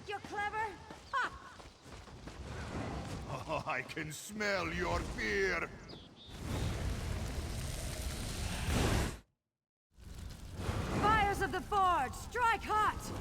you're clever? Ha! Oh, I can smell your fear. Fires of the Forge, strike hot!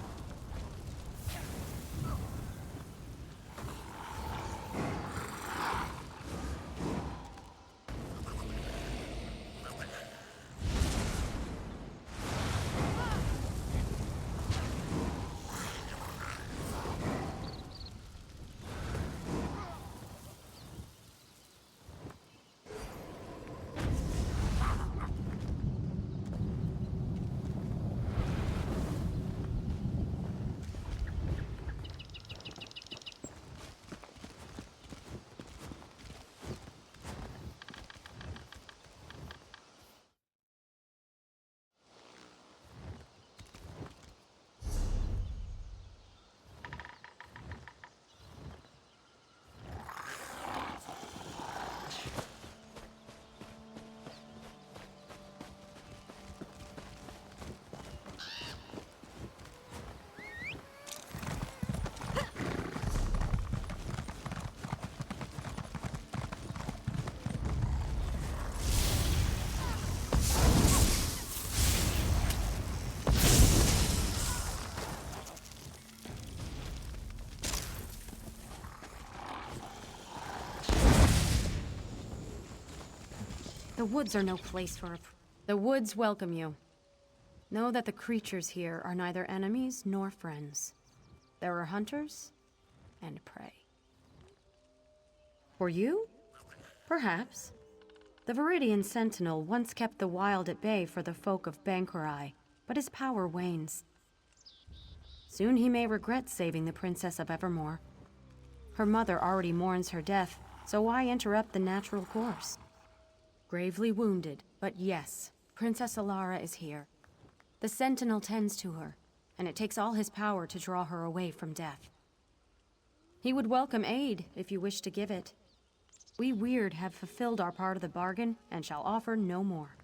The woods are no place for The woods welcome you. Know that the creatures here are neither enemies nor friends. There are hunters and prey. For you? Perhaps. The Viridian Sentinel once kept the wild at bay for the folk of Bankurai, but his power wanes. Soon he may regret saving the Princess of Evermore. Her mother already mourns her death, so why interrupt the natural course? Gravely wounded, but yes, Princess Alara is here. The Sentinel tends to her, and it takes all his power to draw her away from death. He would welcome aid if you wish to give it. We Weird have fulfilled our part of the bargain and shall offer no more.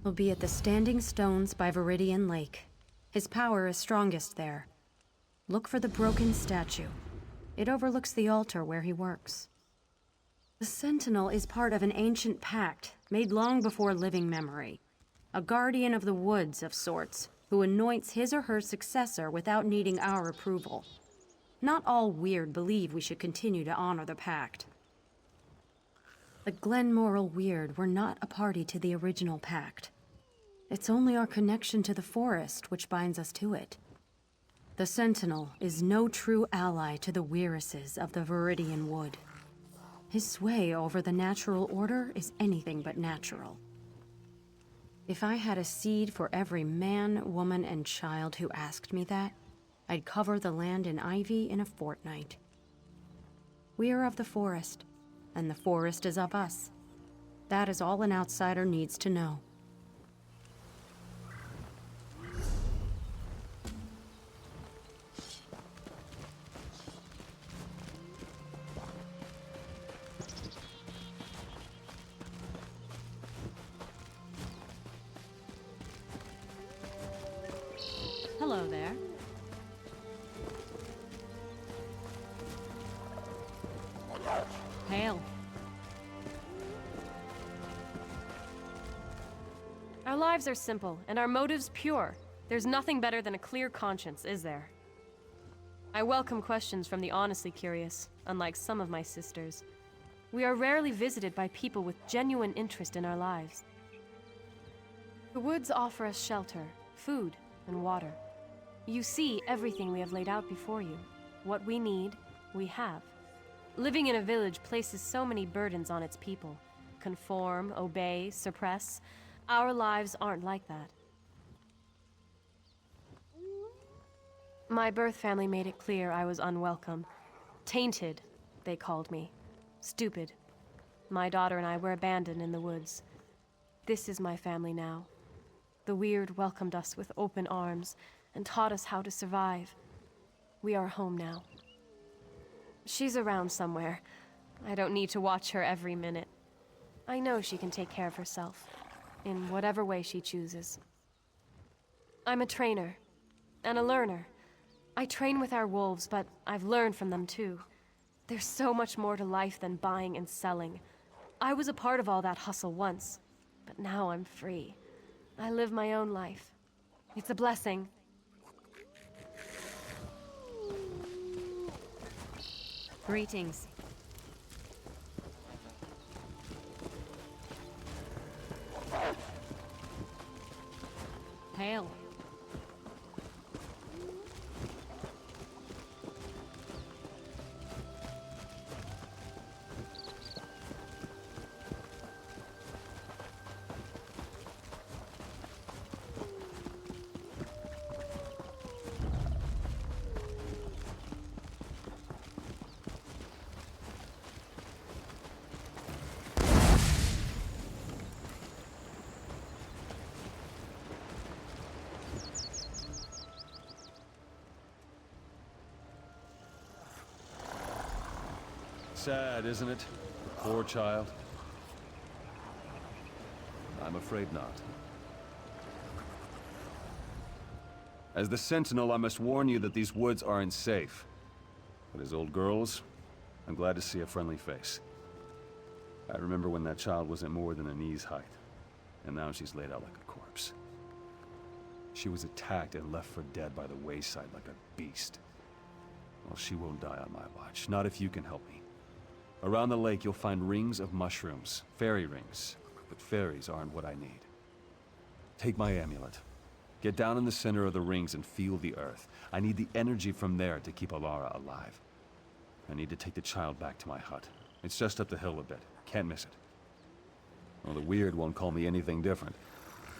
He'll be at the Standing Stones by Viridian Lake. His power is strongest there. Look for the broken statue. It overlooks the altar where he works. The Sentinel is part of an ancient pact made long before living memory. A guardian of the woods of sorts, who anoints his or her successor without needing our approval. Not all Weird believe we should continue to honor the pact. The Glenmoral Weird were not a party to the original pact. It's only our connection to the forest which binds us to it. The Sentinel is no true ally to the Weirises of the Viridian Wood. His sway over the natural order is anything but natural. If I had a seed for every man, woman, and child who asked me that, I'd cover the land in ivy in a fortnight. We are of the forest, and the forest is of us. That is all an outsider needs to know. Hello there. Hail. Our lives are simple, and our motives pure. There's nothing better than a clear conscience, is there? I welcome questions from the honestly curious, unlike some of my sisters. We are rarely visited by people with genuine interest in our lives. The woods offer us shelter, food, and water. You see everything we have laid out before you. What we need, we have. Living in a village places so many burdens on its people. Conform, obey, suppress. Our lives aren't like that. My birth family made it clear I was unwelcome. Tainted, they called me. Stupid. My daughter and I were abandoned in the woods. This is my family now. The Weird welcomed us with open arms and taught us how to survive. We are home now. She's around somewhere. I don't need to watch her every minute. I know she can take care of herself, in whatever way she chooses. I'm a trainer, and a learner. I train with our wolves, but I've learned from them too. There's so much more to life than buying and selling. I was a part of all that hustle once, but now I'm free. I live my own life. It's a blessing. Greetings. Hail. Sad, isn't it? The poor child. I'm afraid not. As the Sentinel, I must warn you that these woods aren't safe. But as old girls, I'm glad to see a friendly face. I remember when that child wasn't more than a knee's height, and now she's laid out like a corpse. She was attacked and left for dead by the wayside like a beast. Well, she won't die on my watch, not if you can help me. Around the lake, you'll find rings of mushrooms, fairy rings, but fairies aren't what I need. Take my amulet. Get down in the center of the rings and feel the earth. I need the energy from there to keep Alara alive. I need to take the child back to my hut. It's just up the hill a bit. Can't miss it. Well, the weird won't call me anything different.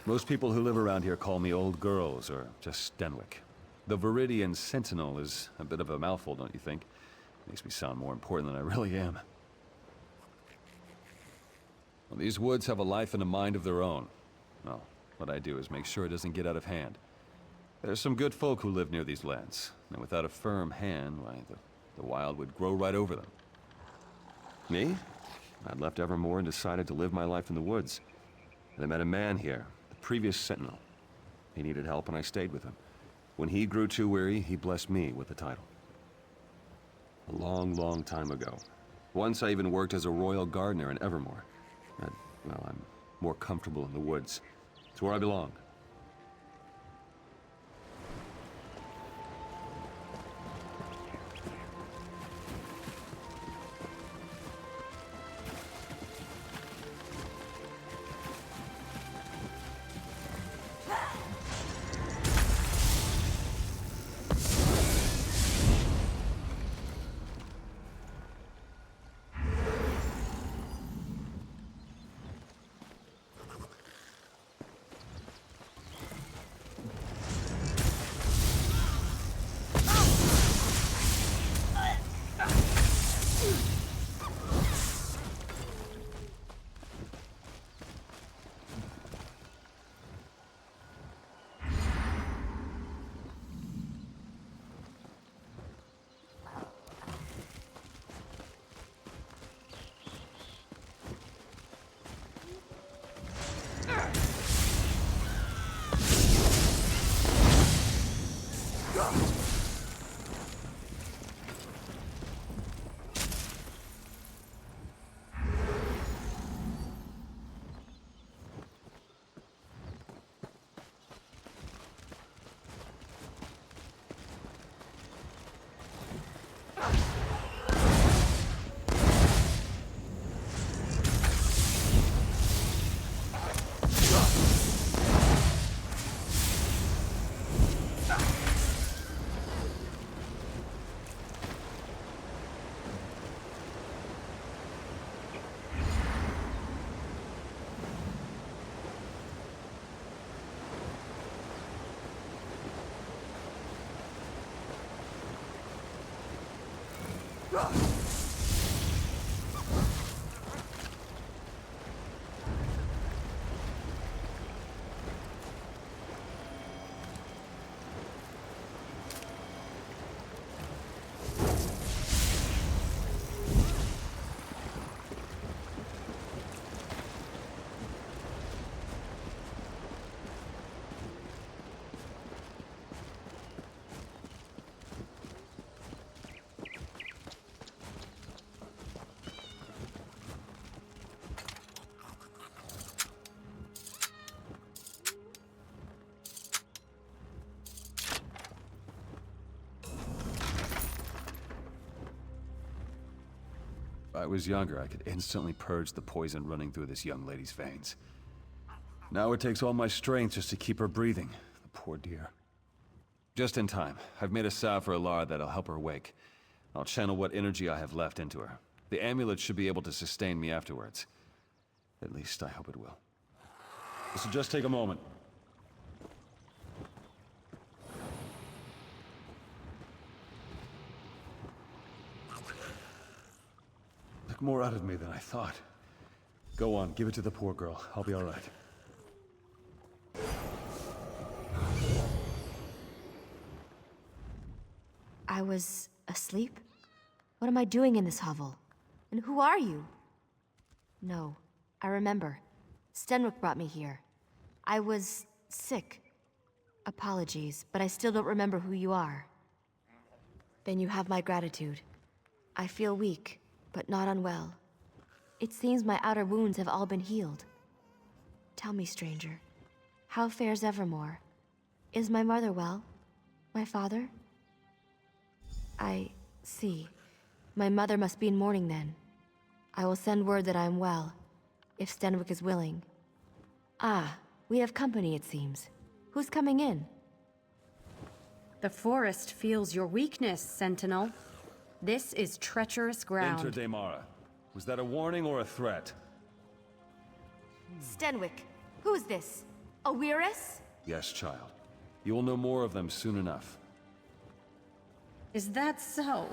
Most people who live around here call me old girls or just Stenwick. The Viridian Sentinel is a bit of a mouthful, don't you think? Makes me sound more important than I really am. Well, these woods have a life and a mind of their own. Well, what I do is make sure it doesn't get out of hand. There's some good folk who live near these lands, and without a firm hand, why, the wild would grow right over them. Me? I'd left Evermore and decided to live my life in the woods. And I met a man here, the previous Sentinel. He needed help and I stayed with him. When he grew too weary, he blessed me with the title. A long, long time ago. Once I even worked as a royal gardener in Evermore. But, well, I'm more comfortable in the woods. It's where I belong. I was younger, I could instantly purge the poison running through this young lady's veins. Now it takes all my strength just to keep her breathing. The poor dear. Just in time. I've made a salve for Alara that'll help her wake. I'll channel what energy I have left into her. The amulet should be able to sustain me afterwards. At least I hope it will. This will just take a moment. Took more out of me than I thought. Go on, give it to the poor girl. I'll be all right. I was asleep? What am I doing in this hovel? And who are you? No, I remember. Stenwick brought me here. I was sick. Apologies, but I still don't remember who you are. Then you have my gratitude. I feel weak, but not unwell. It seems my outer wounds have all been healed. Tell me, stranger, how fares Evermore? Is my mother well? My father? I see. My mother must be in mourning then. I will send word that I am well, if Stenwick is willing. Ah, we have company, it seems. Who's coming in? The forest feels your weakness, Sentinel. This is treacherous ground. Enter Daemara. Was that a warning or a threat? Stenwick, who's this? A Weirus? Yes, child. You will know more of them soon enough. Is that so?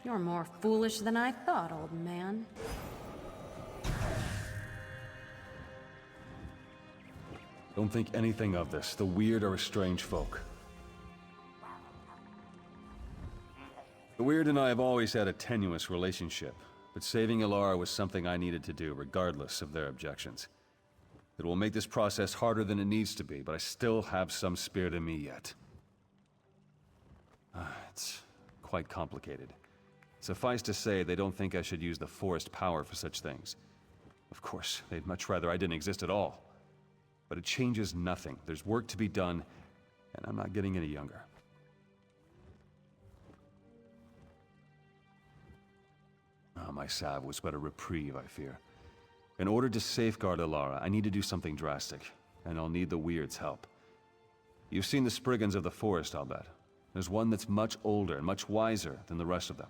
You're more foolish than I thought, old man. Don't think anything of this. The weird are a strange folk. The weird and I have always had a tenuous relationship, but saving Alara was something I needed to do, regardless of their objections. It will make this process harder than it needs to be, but I still have some spirit in me yet. It's quite complicated. Suffice to say, they don't think I should use the forest power for such things. Of course, they'd much rather I didn't exist at all. But it changes nothing. There's work to be done, and I'm not getting any younger. My salve was but a reprieve, I fear. In order to safeguard Alara, I need to do something drastic, and I'll need the Weird's help. You've seen the Spriggans of the forest, I'll bet. There's one that's much older and much wiser than the rest of them.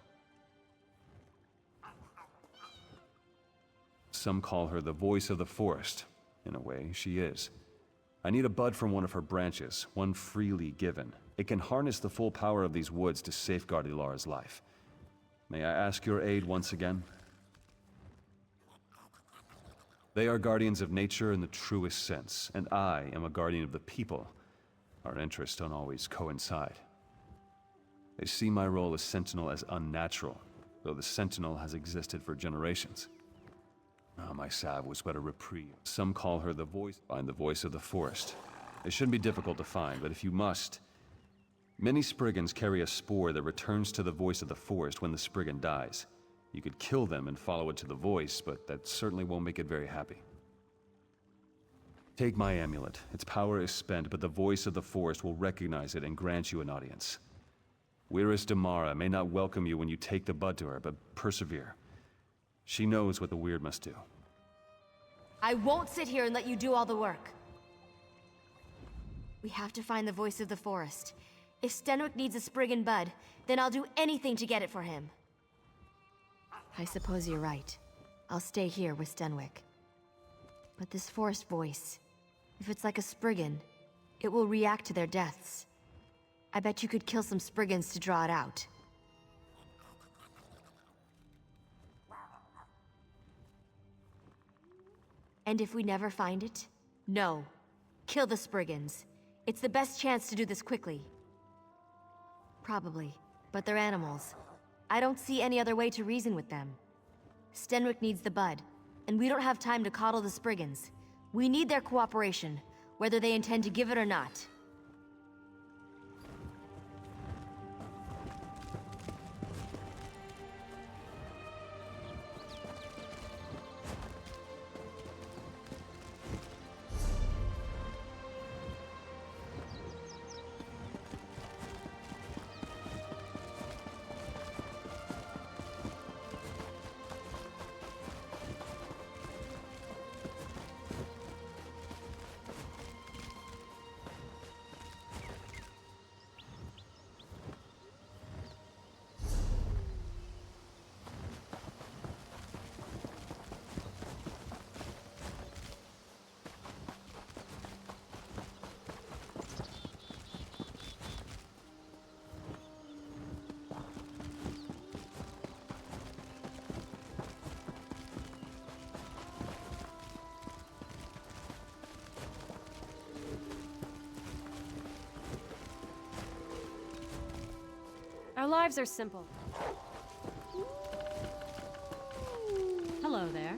Some call her the voice of the forest. In a way, she is. I need a bud from one of her branches, one freely given. It can harness the full power of these woods to safeguard Ilara's life. May I ask your aid once again? They are guardians of nature in the truest sense, and I am a guardian of the people. Our interests don't always coincide. They see my role as Sentinel as unnatural, though the Sentinel has existed for generations. My salve was but a reprieve. Some call her the voice. Find the voice of the forest. It shouldn't be difficult to find, but if you must... Many Spriggans carry a spore that returns to the voice of the forest when the Spriggan dies. You could kill them and follow it to the voice, but that certainly won't make it very happy. Take my amulet. Its power is spent, but the voice of the forest will recognize it and grant you an audience. Weirus Daemara may not welcome you when you take the bud to her, but persevere. She knows what the weird must do. I won't sit here and let you do all the work. We have to find the voice of the forest. If Stenwick needs a Spriggan bud, then I'll do anything to get it for him. I suppose you're right. I'll stay here with Stenwick. But this forest voice, if it's like a Spriggan, it will react to their deaths. I bet you could kill some Spriggans to draw it out. And if we never find it? No. Kill the Spriggans. It's the best chance to do this quickly. Probably, but they're animals. I don't see any other way to reason with them. Stenwick needs the bud, and we don't have time to coddle the Spriggans. We need their cooperation, whether they intend to give it or not. Our lives are simple. Hello there.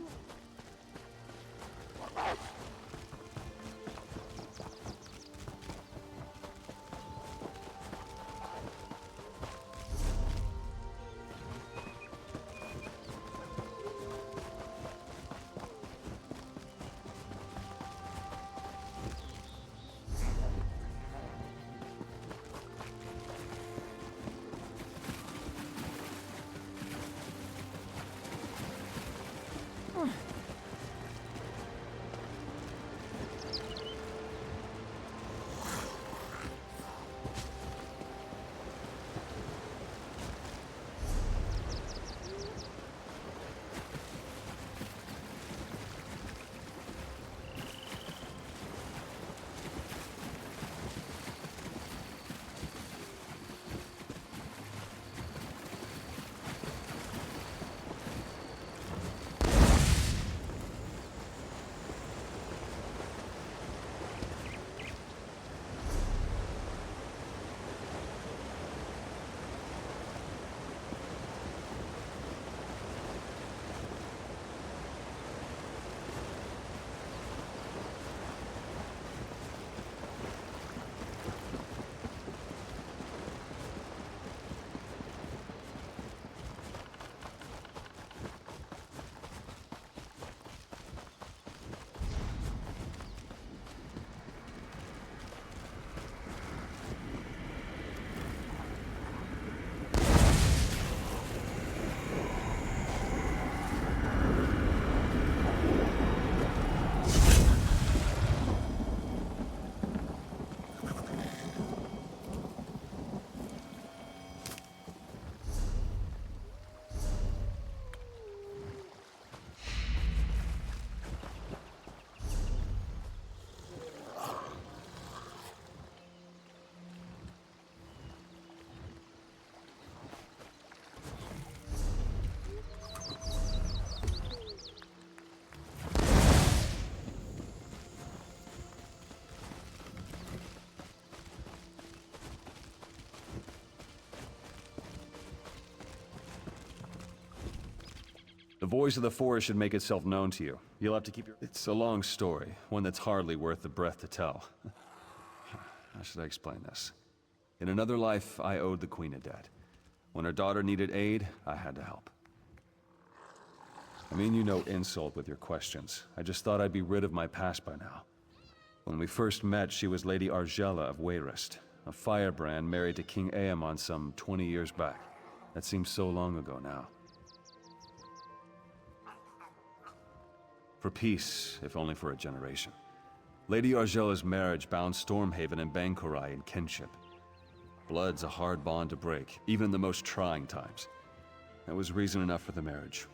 The voice of the forest should make itself known to you. You'll have to keep your... It's a long story, one that's hardly worth the breath to tell. How should I explain this? In another life, I owed the Queen a debt. When her daughter needed aid, I had to help. I mean you no insult with your questions. I just thought I'd be rid of my past by now. When we first met, she was Lady Argella of Wayrest, a firebrand married to King Aemon some 20 years back. That seems so long ago now. For peace, if only for a generation. Lady Argella's marriage bound Stormhaven and Bankorai in kinship. Blood's a hard bond to break, even in the most trying times. That was reason enough for the marriage.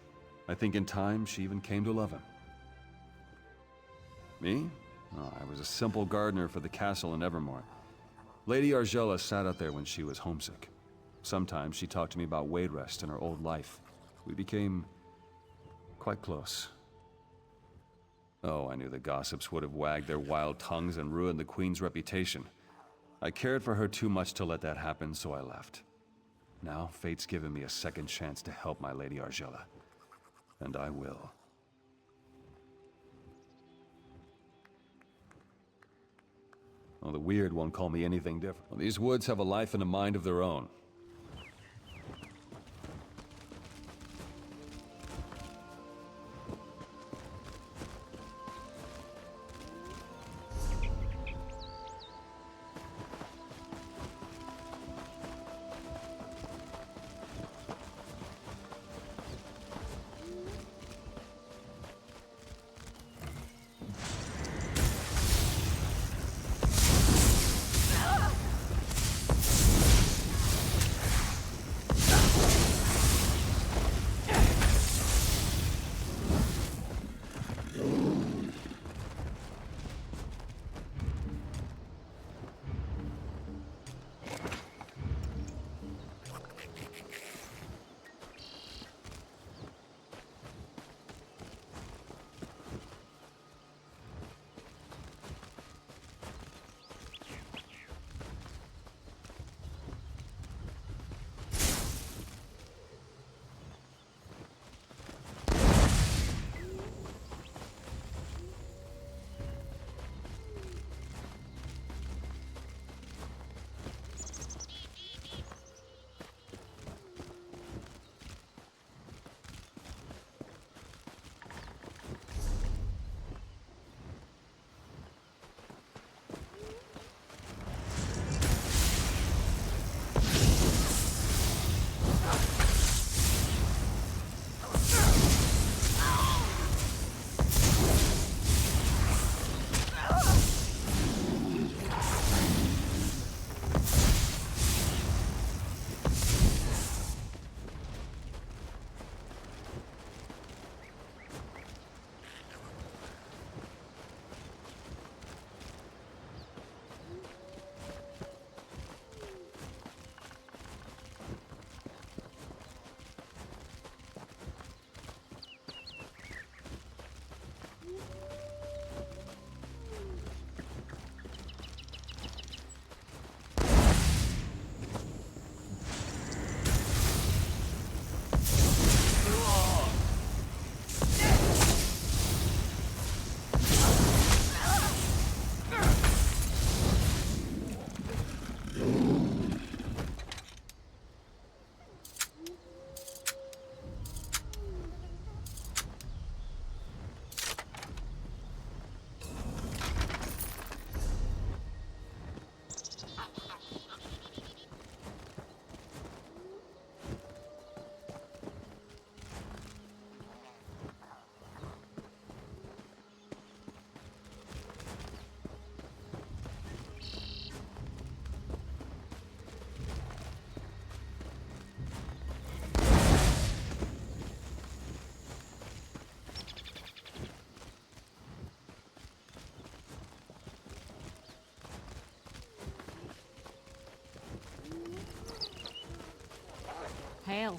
I think in time, she even came to love him. Me? Oh, I was a simple gardener for the castle in Evermore. Lady Argella sat out there when she was homesick. Sometimes she talked to me about Wayrest and her old life. We became quite close. Oh, I knew the gossips would have wagged their wild tongues and ruined the Queen's reputation. I cared for her too much to let that happen, so I left. Now, fate's given me a second chance to help my Lady Argella. And I will. Well, the weird won't call me anything different. Well, these woods have a life and a mind of their own. Hail.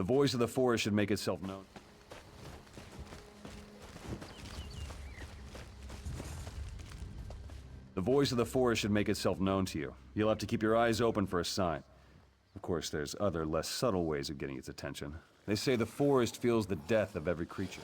The voice of the forest should make itself known. The voice of the forest should make itself known to you. You'll have to keep your eyes open for a sign. Of course, there's other, less subtle ways of getting its attention. They say the forest feels the death of every creature.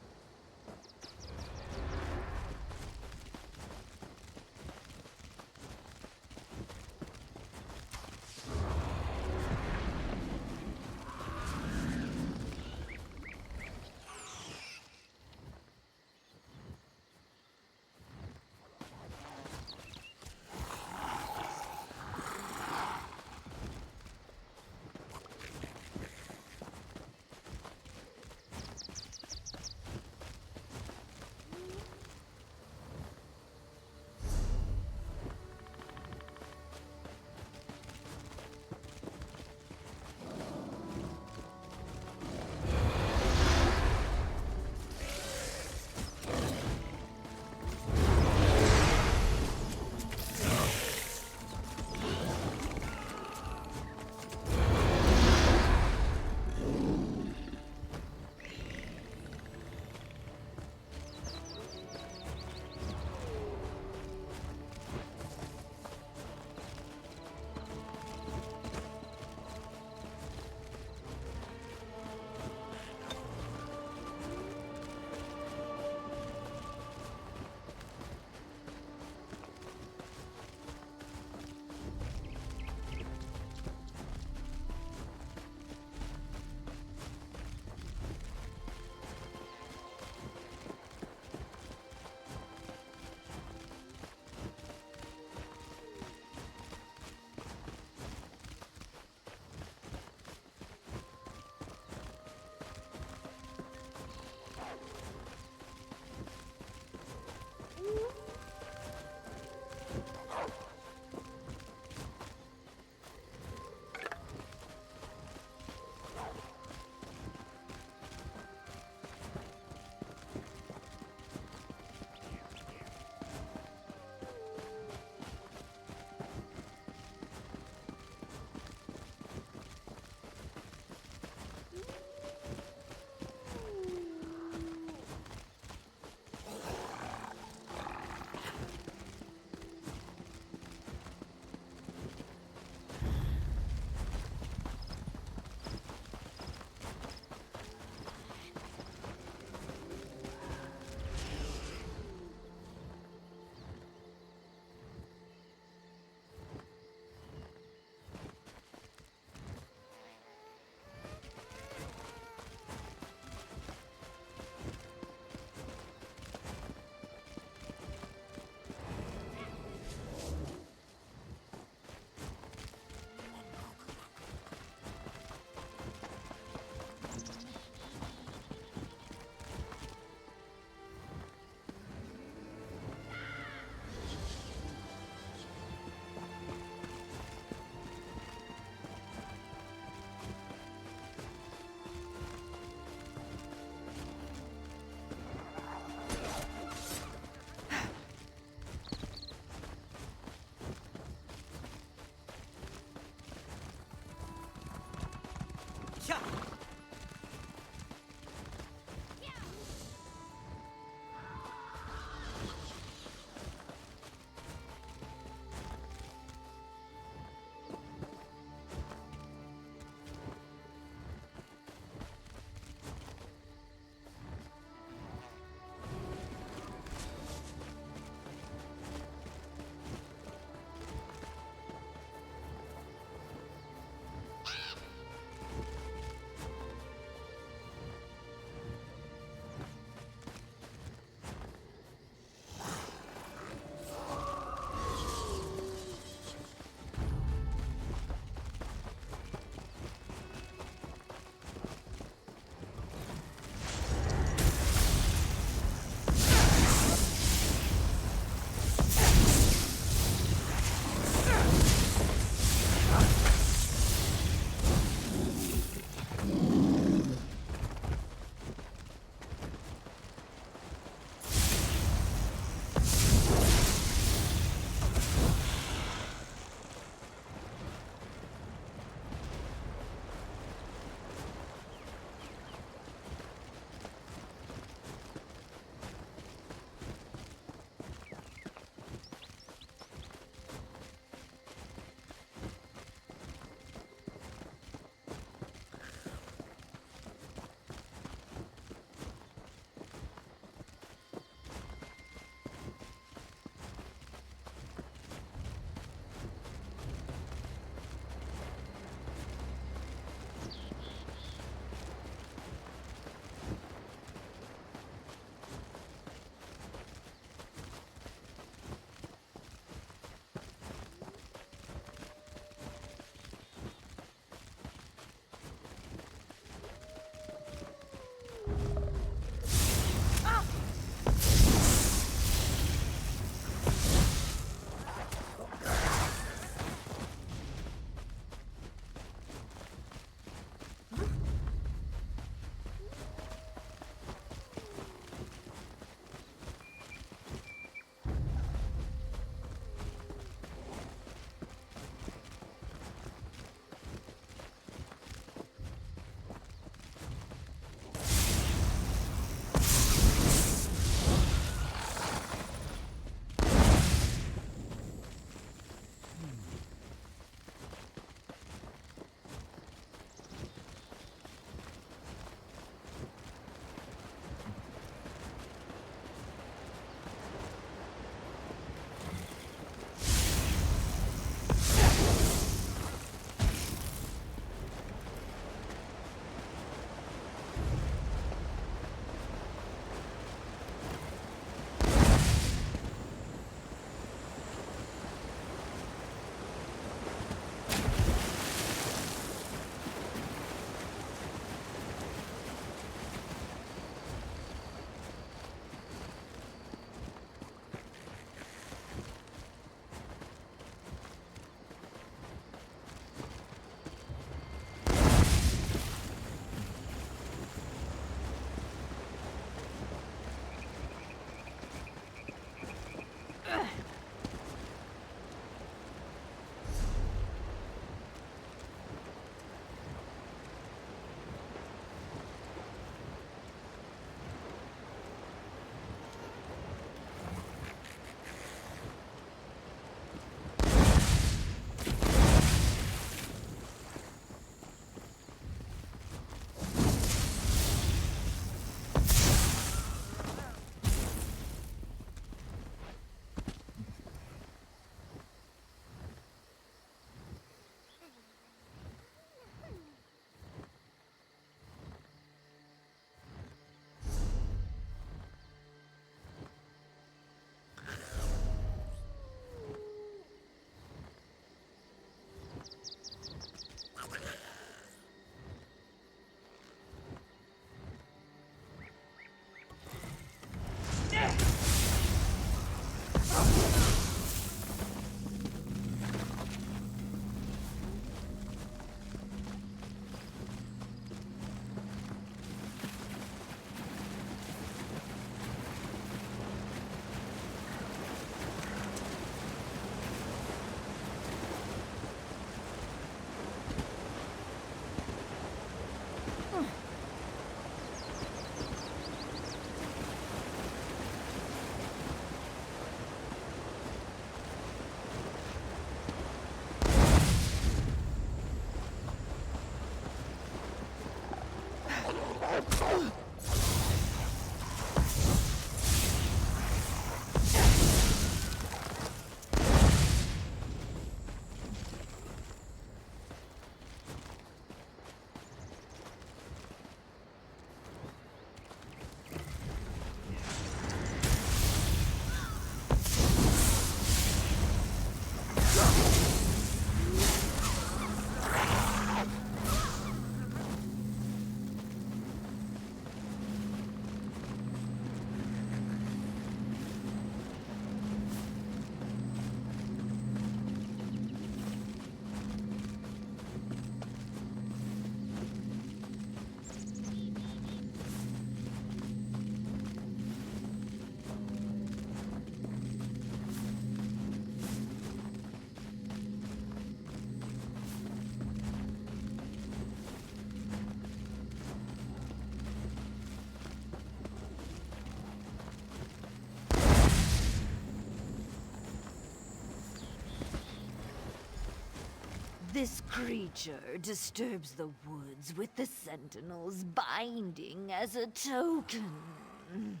This creature disturbs the woods with the Sentinel's binding as a token.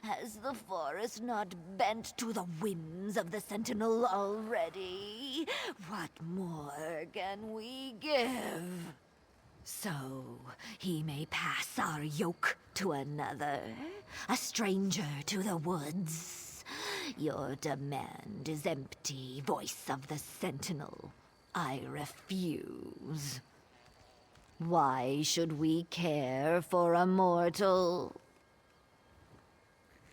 Has the forest not bent to the whims of the Sentinel already? What more can we give? So, he may pass our yoke to another, a stranger to the woods. Your demand is empty, voice of the Sentinel. I refuse. Why should we care for a mortal?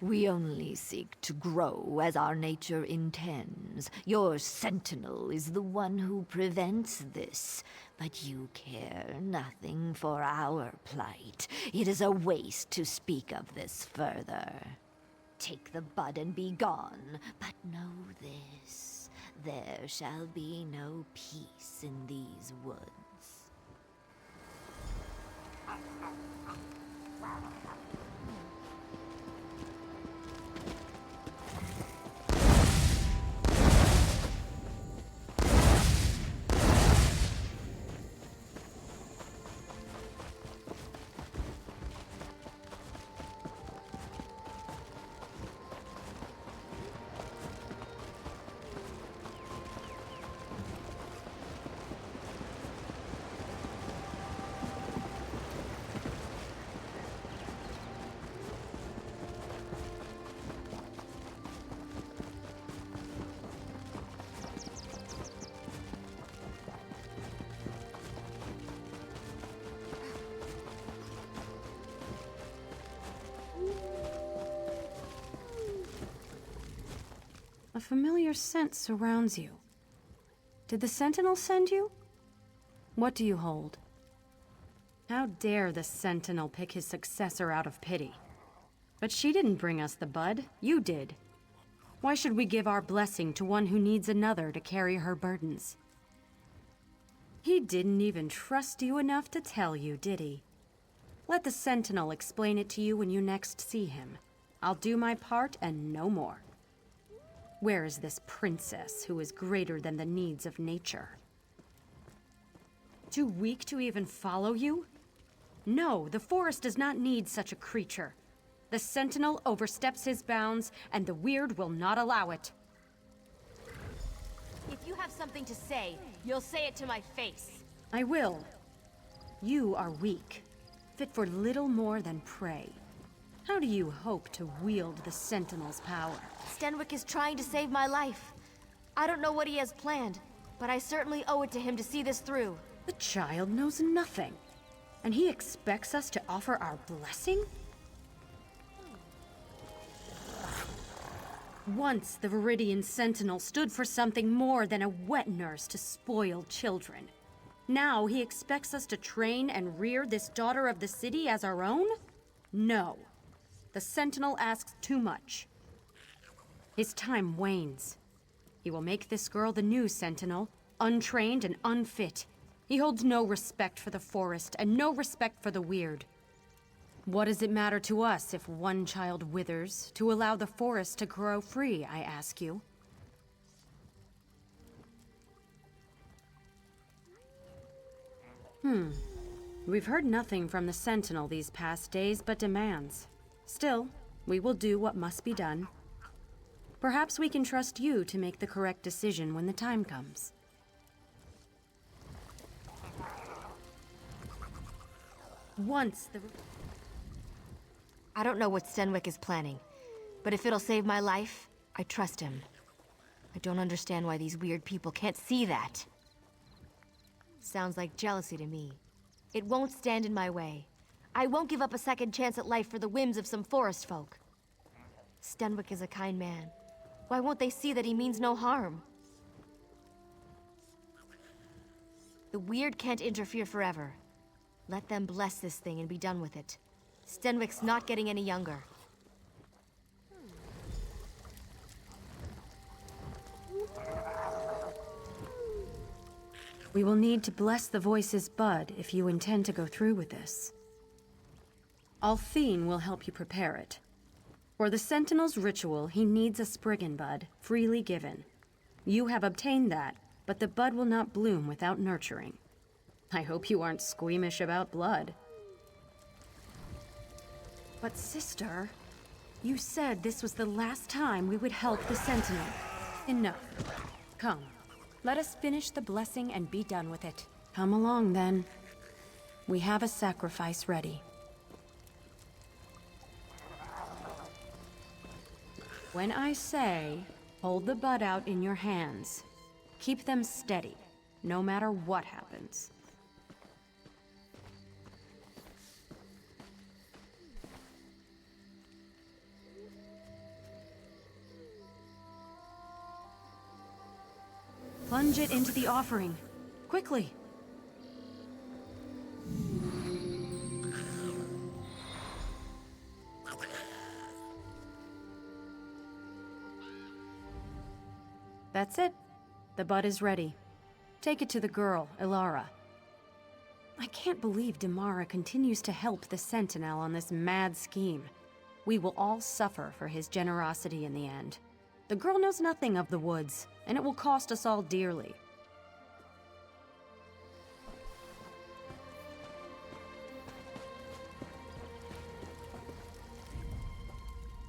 We only seek to grow as our nature intends. Your Sentinel is the one who prevents this, but you care nothing for our plight. It is a waste to speak of this further. Take the bud and be gone, but know this. There shall be no peace in these woods. A familiar scent surrounds you. Did the Sentinel send you? What do you hold? How dare the Sentinel pick his successor out of pity? But she didn't bring us the bud, you did. Why should we give our blessing to one who needs another to carry her burdens? He didn't even trust you enough to tell you, did he? Let the Sentinel explain it to you when you next see him. I'll do my part and no more. Where is this princess who is greater than the needs of nature? Too weak to even follow you? No, the forest does not need such a creature. The Sentinel oversteps his bounds, and the Weird will not allow it. If you have something to say, you'll say it to my face. I will. You are weak, fit for little more than prey. How do you hope to wield the Sentinel's power? Stenwick is trying to save my life. I don't know what he has planned, but I certainly owe it to him to see this through. The child knows nothing, and he expects us to offer our blessing? Once the Viridian Sentinel stood for something more than a wet nurse to spoil children. Now he expects us to train and rear this daughter of the city as our own? No. The Sentinel asks too much. His time wanes. He will make this girl the new Sentinel, untrained and unfit. He holds no respect for the forest and no respect for the Weird. What does it matter to us if one child withers to allow the forest to grow free, I ask you? We've heard nothing from the Sentinel these past days but demands. Still, we will do what must be done. Perhaps we can trust you to make the correct decision when the time comes. Once the... I don't know what Stenwick is planning, but if it'll save my life, I trust him. I don't understand why these weird people can't see that. Sounds like jealousy to me. It won't stand in my way. I won't give up a second chance at life for the whims of some forest folk. Stenwick is a kind man. Why won't they see that he means no harm? The Weird can't interfere forever. Let them bless this thing and be done with it. Stenwick's not getting any younger. We will need to bless the Voice's bud if you intend to go through with this. Althine will help you prepare it. For the Sentinel's ritual, he needs a Spriggan bud, freely given. You have obtained that, but the bud will not bloom without nurturing. I hope you aren't squeamish about blood. But sister, you said this was the last time we would help the Sentinel. Enough. Come, let us finish the blessing and be done with it. Come along, then. We have a sacrifice ready. When I say, hold the bud out in your hands, keep them steady, no matter what happens. Plunge it into the offering. Quickly! That's it. The bud is ready. Take it to the girl, Ilara. I can't believe Damara continues to help the Sentinel on this mad scheme. We will all suffer for his generosity in the end. The girl knows nothing of the woods, and it will cost us all dearly.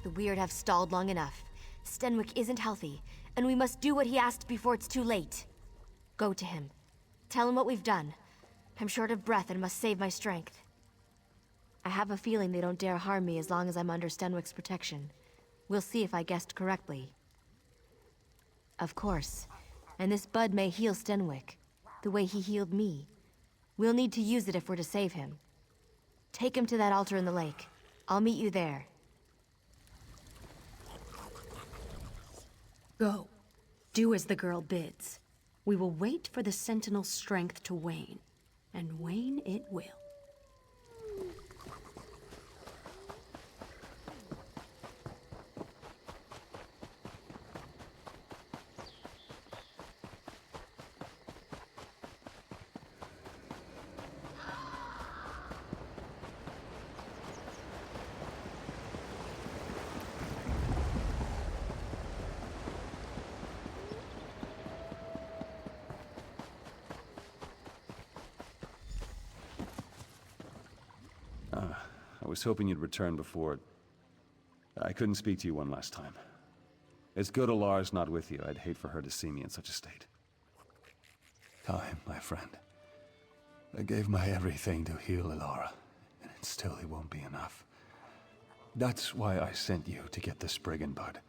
The weird have stalled long enough. Stenwick isn't healthy, and we must do what he asked before it's too late. Go to him. Tell him what we've done. I'm short of breath and must save my strength. I have a feeling they don't dare harm me as long as I'm under Stenwick's protection. We'll see if I guessed correctly. Of course. And this bud may heal Stenwick, the way he healed me. We'll need to use it if we're to save him. Take him to that altar in the lake. I'll meet you there. Go. Do as the girl bids. We will wait for the Sentinel's strength to wane. And wane it will. I was hoping you'd return before... I couldn't speak to you one last time. It's good Ilara's not with you. I'd hate for her to see me in such a state. Time, my friend. I gave my everything to heal Ilara, and still it won't be enough. That's why I sent you to get the Spriggan bud.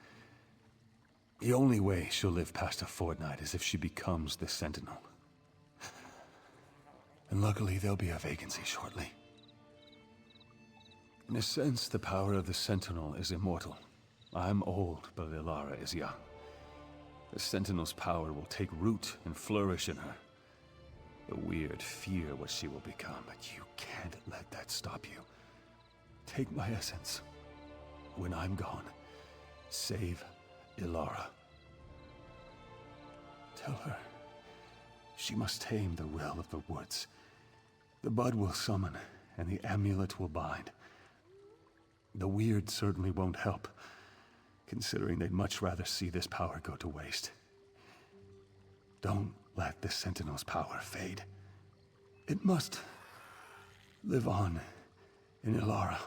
The only way she'll live past a fortnight is if she becomes the Sentinel. And luckily there'll be a vacancy shortly. In a sense, the power of the Sentinel is immortal. I'm old, but Ilara is young. The Sentinel's power will take root and flourish in her. The weird fear what she will become, but you can't let that stop you. Take my essence. When I'm gone, save Ilara. Tell her she must tame the will of the woods. The bud will summon, and the amulet will bind. The weird certainly won't help, considering they'd much rather see this power go to waste. Don't let the Sentinel's power fade. It must live on in Ilara.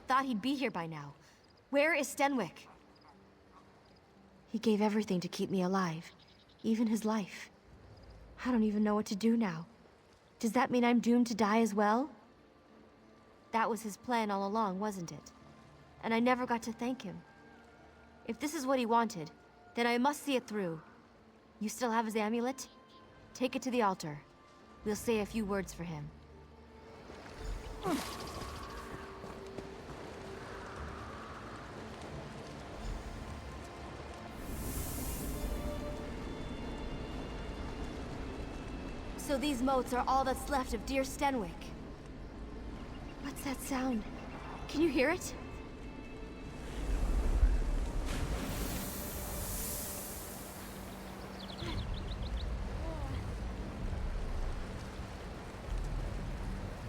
Thought he'd be here by now. Where is Stenwick? He gave everything to keep me alive, even his life. I don't even know what to do now. Does that mean I'm doomed to die as well? That was his plan all along, wasn't it? And I never got to thank him. If this is what he wanted, then I must see it through. You still have his amulet? Take it to the altar. We'll say a few words for him. So these moats are all that's left of dear Stenwick. What's that sound? Can you hear it?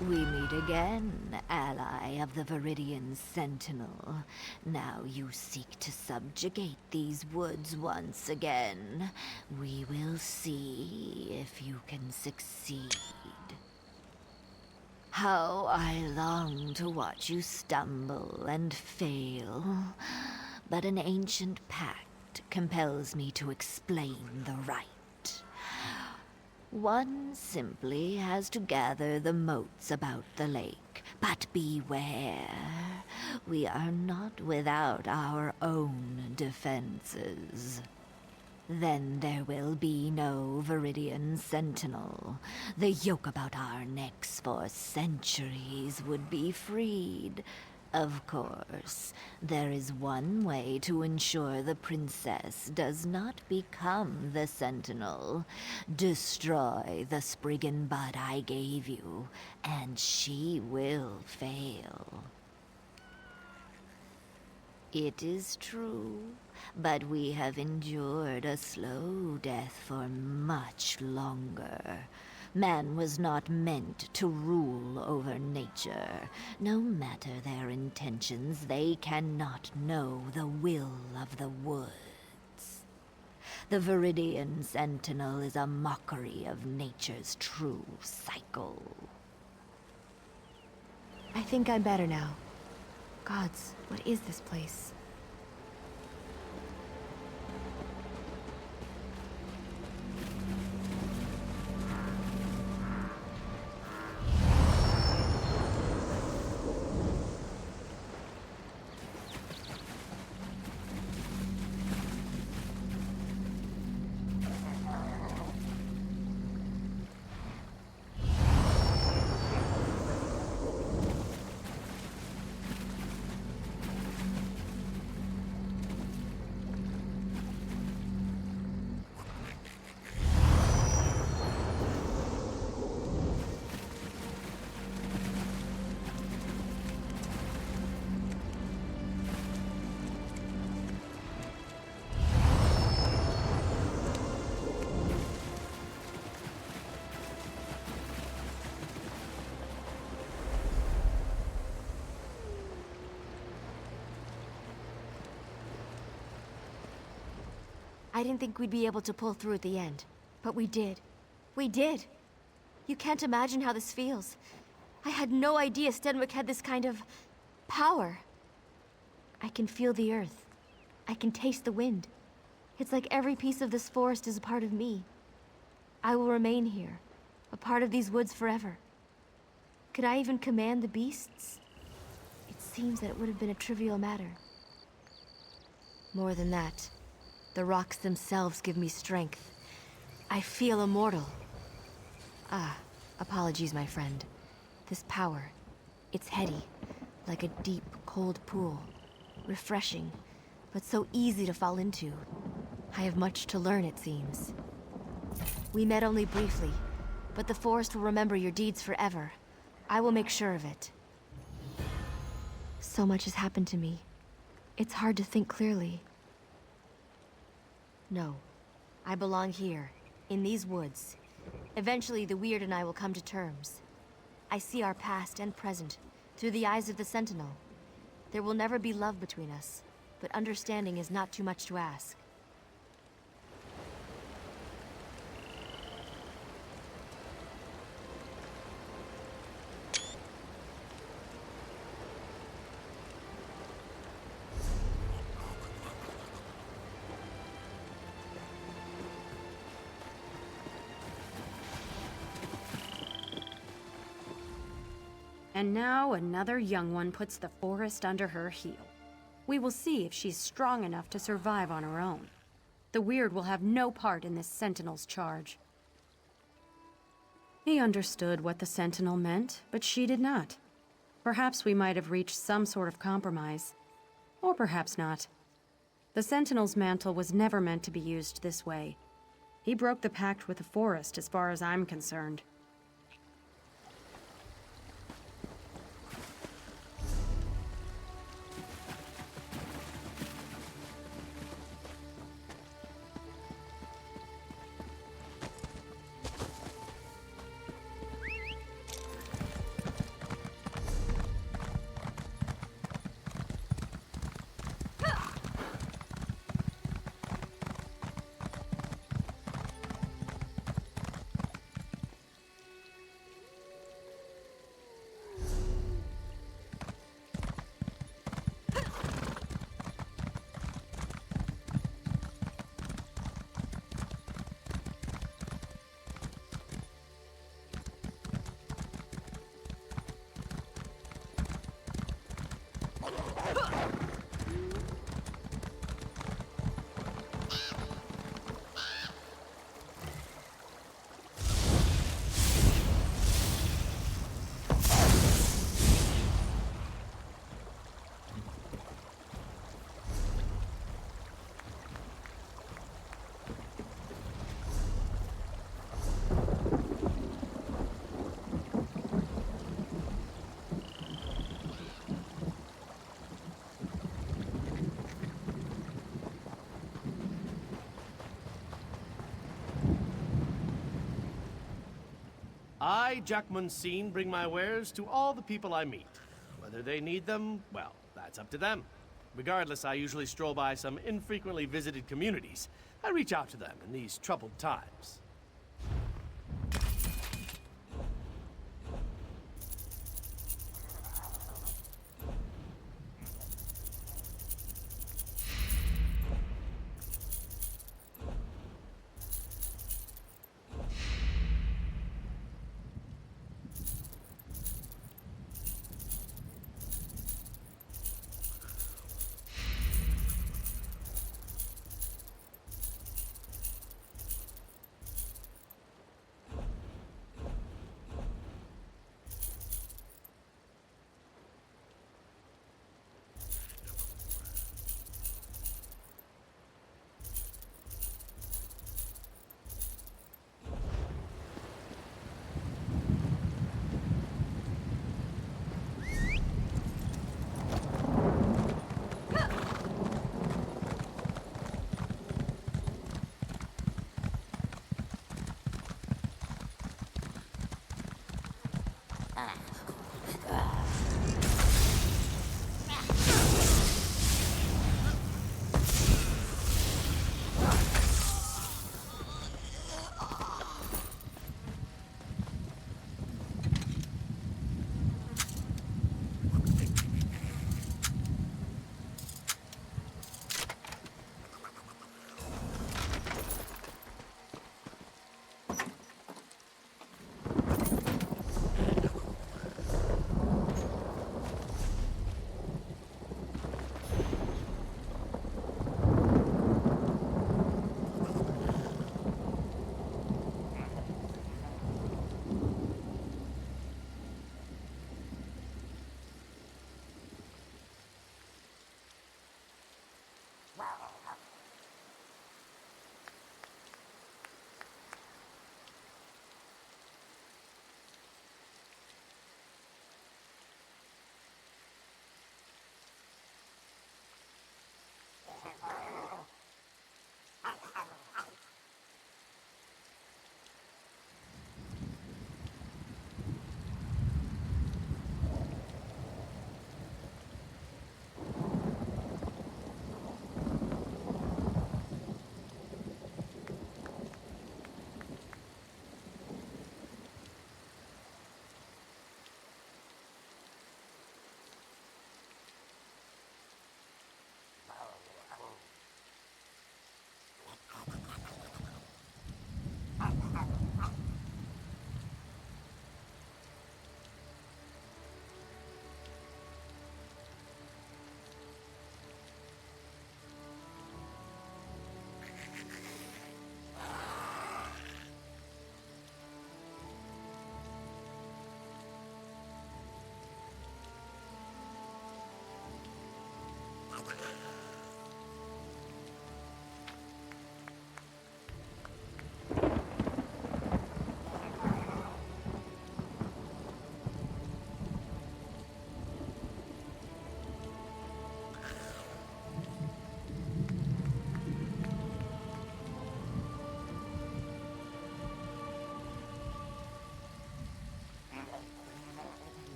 We meet again, ally of the Viridian Sentinel. Now you seek to subjugate these woods once again. We will see if you can succeed. How I long to watch you stumble and fail. But an ancient pact compels me to explain the right. One simply has to gather the moats about the lake. But beware, we are not without our own defenses. Then there will be no Viridian Sentinel. The yoke about our necks for centuries would be freed. Of course, there is one way to ensure the princess does not become the Sentinel. Destroy the Spriggan bud I gave you, and she will fail. It is true, but we have endured a slow death for much longer. Man was not meant to rule over nature. No matter their intentions, they cannot know the will of the woods. The Viridian Sentinel is a mockery of nature's true cycle. I think I'm better now. Gods, what is this place? I didn't think we'd be able to pull through at the end, but we did. We did! You can't imagine how this feels. I had no idea Stenwick had this kind of power. I can feel the earth. I can taste the wind. It's like every piece of this forest is a part of me. I will remain here, a part of these woods forever. Could I even command the beasts? It seems that it would have been a trivial matter. More than that, the rocks themselves give me strength. I feel immortal. Apologies, my friend. This power, it's heady, like a deep, cold pool. Refreshing, but so easy to fall into. I have much to learn, it seems. We met only briefly, but the forest will remember your deeds forever. I will make sure of it. So much has happened to me. It's hard to think clearly. No, I belong here, in these woods. Eventually, the Weird and I will come to terms. I see our past and present through the eyes of the Sentinel. There will never be love between us, but understanding is not too much to ask. And now another young one puts the forest under her heel. We will see if she's strong enough to survive on her own. The Weird will have no part in this Sentinel's charge. He understood what the Sentinel meant, but she did not. perhaps we might have reached some sort of compromise. Or perhaps not. The Sentinel's mantle was never meant to be used this way. He broke the pact with the forest as far as I'm concerned. I, Jack Munseen, bring my wares to all the people I meet. Whether they need them, well, that's up to them. Regardless, I usually stroll by some infrequently visited communities. I reach out to them in these troubled times.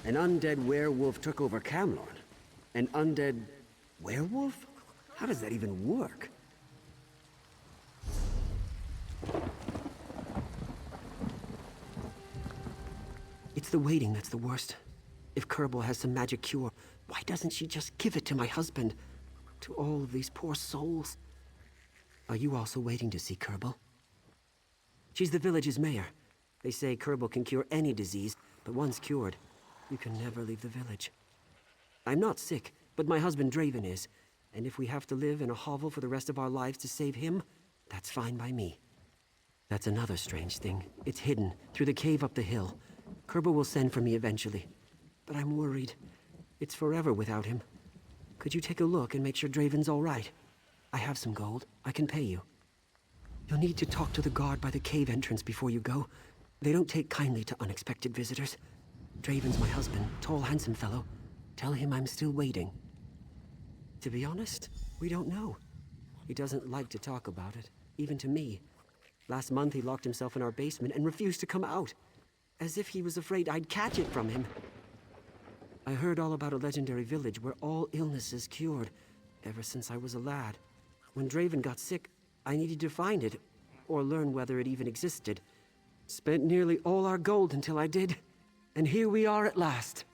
An undead werewolf took over Camelot? An undead werewolf? How does that even work? It's the waiting that's the worst. If Kerbal has some magic cure, why doesn't she just give it to my husband? To all of these poor souls? Are you also waiting to see Kerbal? She's the village's mayor. They say Kerbal can cure any disease, but once cured, you can never leave the village. I'm not sick, but my husband Draven is, and if we have to live in a hovel for the rest of our lives to save him, that's fine by me. That's another strange thing. It's hidden, through the cave up the hill. Kerbal will send for me eventually, but I'm worried. It's forever without him. Could you take a look and make sure Draven's all right? I have some gold. I can pay you. You'll need to talk to the guard by the cave entrance before you go. They don't take kindly to unexpected visitors. Draven's my husband, tall, handsome fellow. Tell him I'm still waiting. To be honest, we don't know. He doesn't like to talk about it, even to me. Last month he locked himself in our basement and refused to come out. As if he was afraid I'd catch it from him. I heard all about a legendary village where all illness is cured, ever since I was a lad. When Draven got sick, I needed to find it, or learn whether it even existed. Spent nearly all our gold until I did, and here we are at last.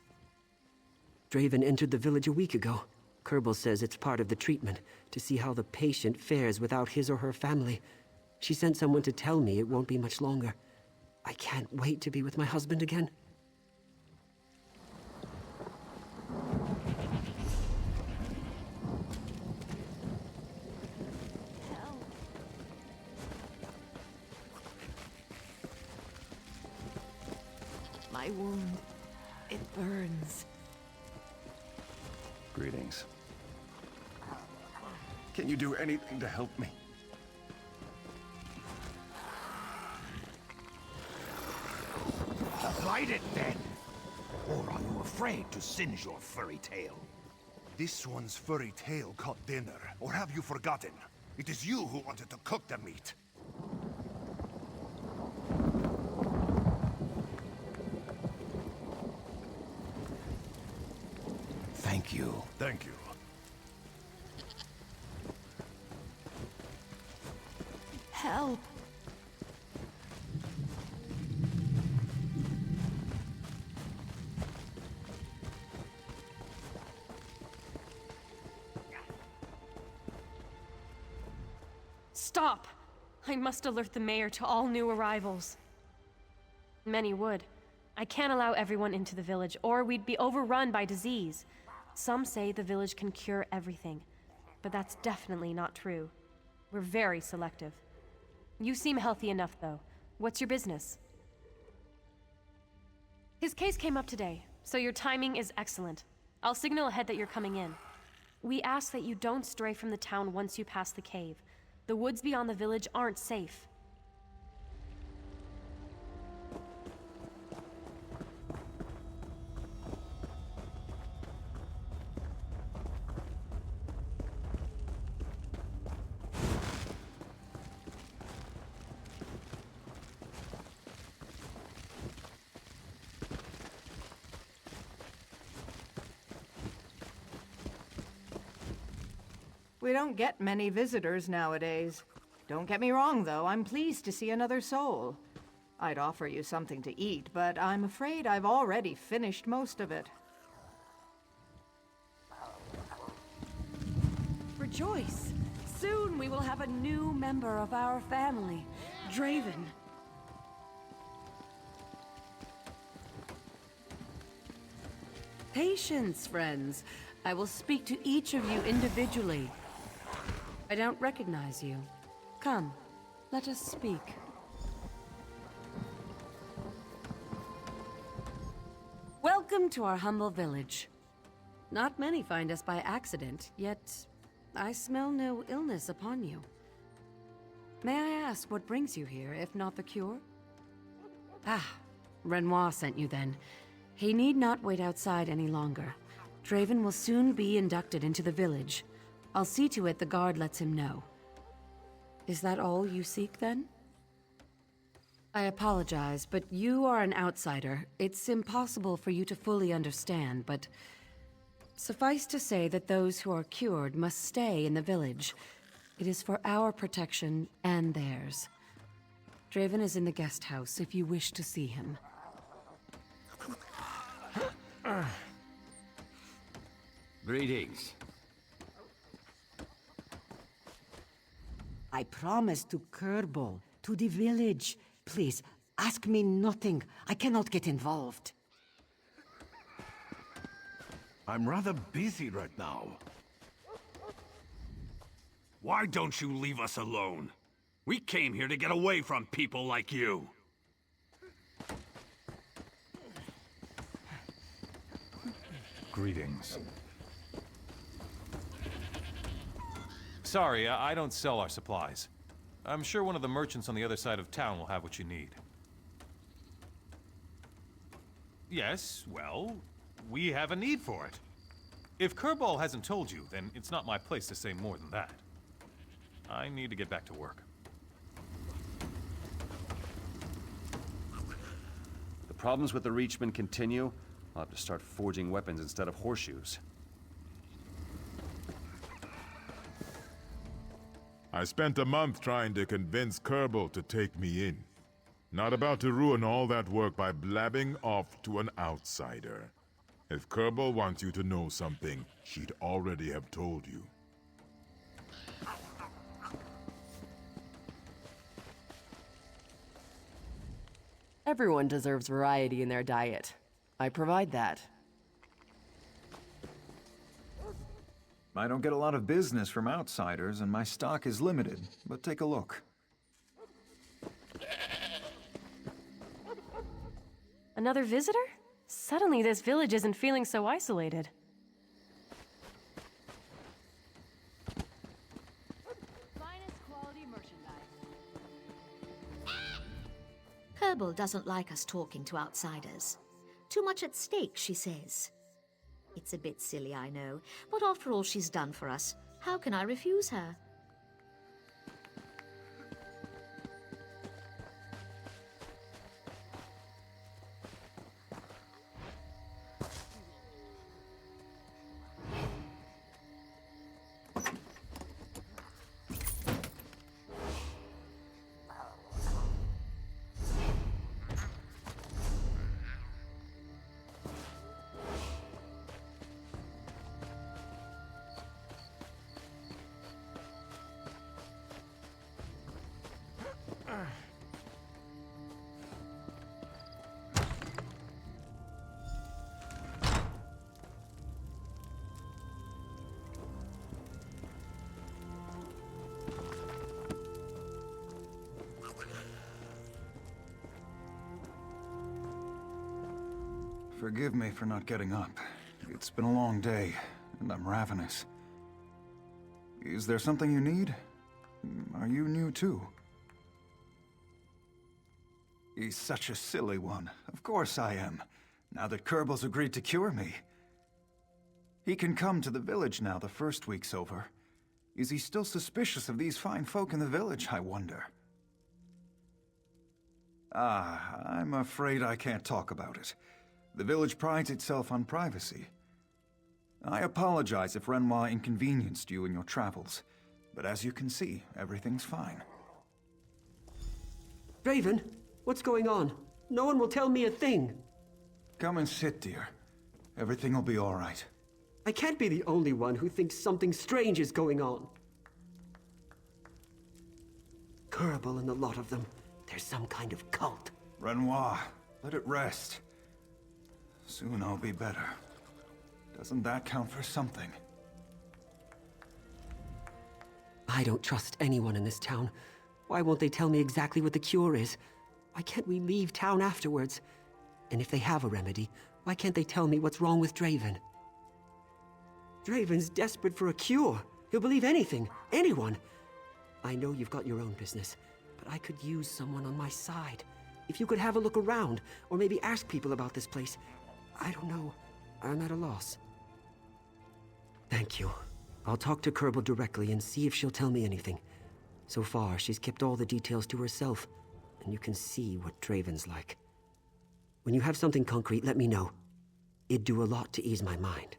Draven entered the village a week ago. Kerbal says it's part of the treatment, to see how the patient fares without his or her family. She sent someone to tell me it won't be much longer. I can't wait to be with my husband again. My wound, it burns. Greetings. Can you do anything to help me? Light it then! Or are you afraid to singe your furry tail? This one's furry tail caught dinner, or have you forgotten? It is you who wanted to cook the meat. Thank you. Thank you. Help! Stop! I must alert the mayor to all new arrivals. Many would. I can't allow everyone into the village, or we'd be overrun by disease. Some say the village can cure everything, but that's definitely not true. We're very selective. You seem healthy enough, though. What's your business? His case came up today, so your timing is excellent. I'll signal ahead that you're coming in. We ask that you don't stray from the town once you pass the cave. The woods beyond the village aren't safe. We don't get many visitors nowadays. Don't get me wrong, though, I'm pleased to see another soul. I'd offer you something to eat, but I'm afraid I've already finished most of it. Rejoice! Soon we will have a new member of our family, Draven. Patience, friends. I will speak to each of you individually. I don't recognize you. Come, let us speak. Welcome to our humble village. Not many find us by accident, yet I smell no illness upon you. May I ask what brings you here, if not the cure? Ah, Renoir sent you then. He need not wait outside any longer. Draven will soon be inducted into the village. I'll see to it the guard lets him know. Is that all you seek, then? I apologize, but you are an outsider. It's impossible for you to fully understand, but suffice to say that those who are cured must stay in the village. It is for our protection and theirs. Draven is in the guest house if you wish to see him. Greetings. I promised to Kerbal, to the village. Please, ask me nothing. I cannot get involved. I'm rather busy right now. Why don't you leave us alone? We came here to get away from people like you. Greetings. Sorry, I don't sell our supplies. I'm sure one of the merchants on the other side of town will have what you need. Yes, well, we have a need for it. If Kerbal hasn't told you, then it's not my place to say more than that. I need to get back to work. The problems with the Reachmen continue. I'll have to start forging weapons instead of horseshoes. I spent a month trying to convince Kerbal to take me in. Not about to ruin all that work by blabbing off to an outsider. If Kerbal wants you to know something, she'd already have told you. Everyone deserves variety in their diet. I provide that. I don't get a lot of business from outsiders, and my stock is limited, but take a look. Another visitor? Suddenly this village isn't feeling so isolated. Finest quality merchandise. Kerbal doesn't like us talking to outsiders. Too much at stake, she says. It's a bit silly, I know, but after all she's done for us, how can I refuse her? Forgive me for not getting up. It's been a long day, and I'm ravenous. Is there something you need? Are you new too? He's such a silly one. Of course I am, now that Kerbal's agreed to cure me. He can come to the village now the first week's over. Is he still suspicious of these fine folk in the village, I wonder? Ah, I'm afraid I can't talk about it. The village prides itself on privacy. I apologize if Renoir inconvenienced you in your travels, but as you can see, everything's fine. Draven, what's going on? No one will tell me a thing. Come and sit, dear. Everything will be all right. I can't be the only one who thinks something strange is going on. Kerbal and the lot of them. There's some kind of cult. Renoir, let it rest. Soon I'll be better. Doesn't that count for something? I don't trust anyone in this town. Why won't they tell me exactly what the cure is? Why can't we leave town afterwards? And if they have a remedy, why can't they tell me what's wrong with Draven? Draven's desperate for a cure. He'll believe anything, anyone. I know you've got your own business, but I could use someone on my side. If you could have a look around, or maybe ask people about this place. I don't know. I'm at a loss. Thank you. I'll talk to Kerbal directly and see if she'll tell me anything. So far, she's kept all the details to herself, and you can see what Draven's like. When you have something concrete, let me know. It'd do a lot to ease my mind.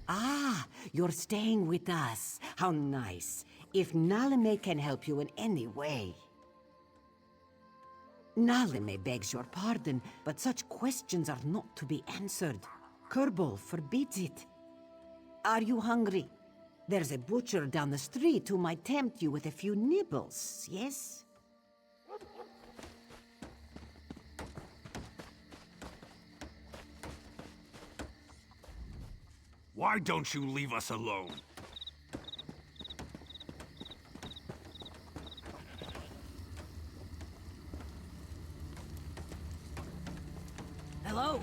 Ah, you're staying with us. How nice. If Nalime can help you in any way. Nalime begs your pardon, but such questions are not to be answered. Kerbal forbids it. Are you hungry? There's a butcher down the street who might tempt you with a few nibbles, yes? Why don't you leave us alone? Hello?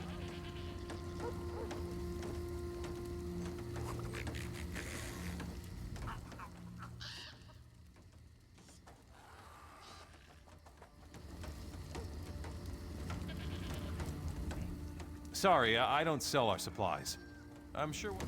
Sorry, I don't sell our supplies. I'm sure we'll...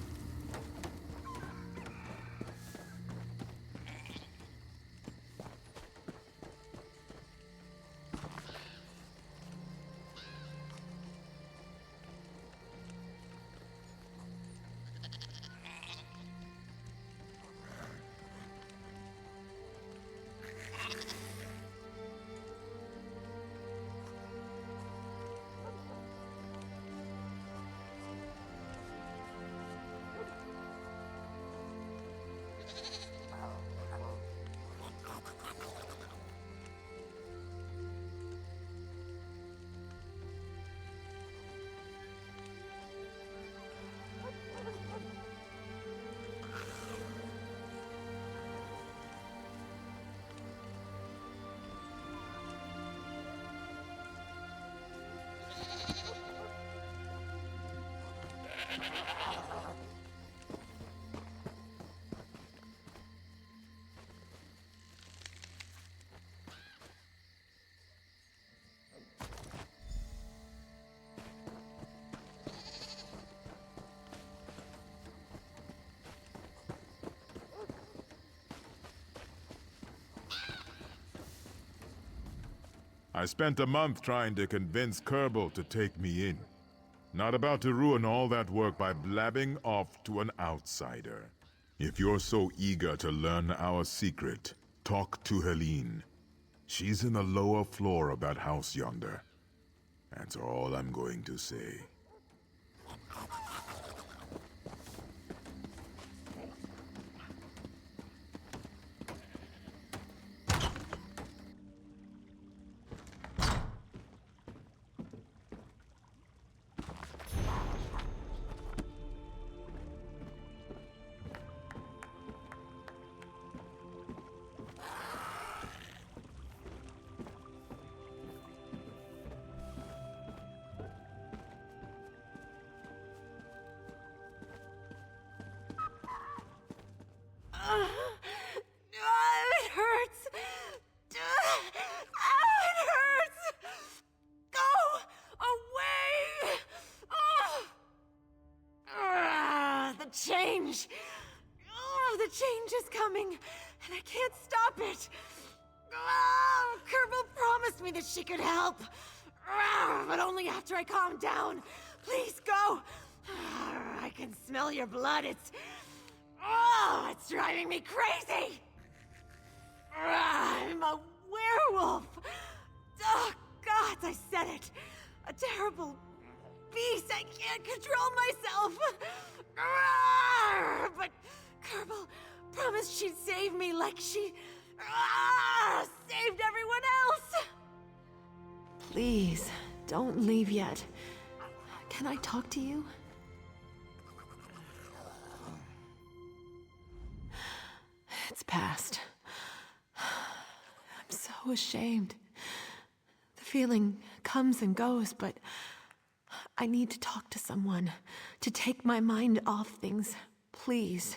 I spent a month trying to convince Kerbal to take me in. Not about to ruin all that work by blabbing off to an outsider. If you're so eager to learn our secret, talk to Helene. She's in the lower floor of that house yonder. That's all I'm going to say. It hurts. It hurts. Go away. The change. The change is coming, and I can't stop it. Kerbal promised me that she could help, but only after I calm down. Please go. I can smell your blood. It's driving me crazy! I'm a werewolf! Oh, God, I said it! A terrible beast! I can't control myself! But Kerbal promised she'd save me like she saved everyone else! Please, don't leave yet. Can I talk to you? It's past. I'm so ashamed. The feeling comes and goes, but I need to talk to someone, to take my mind off things, please.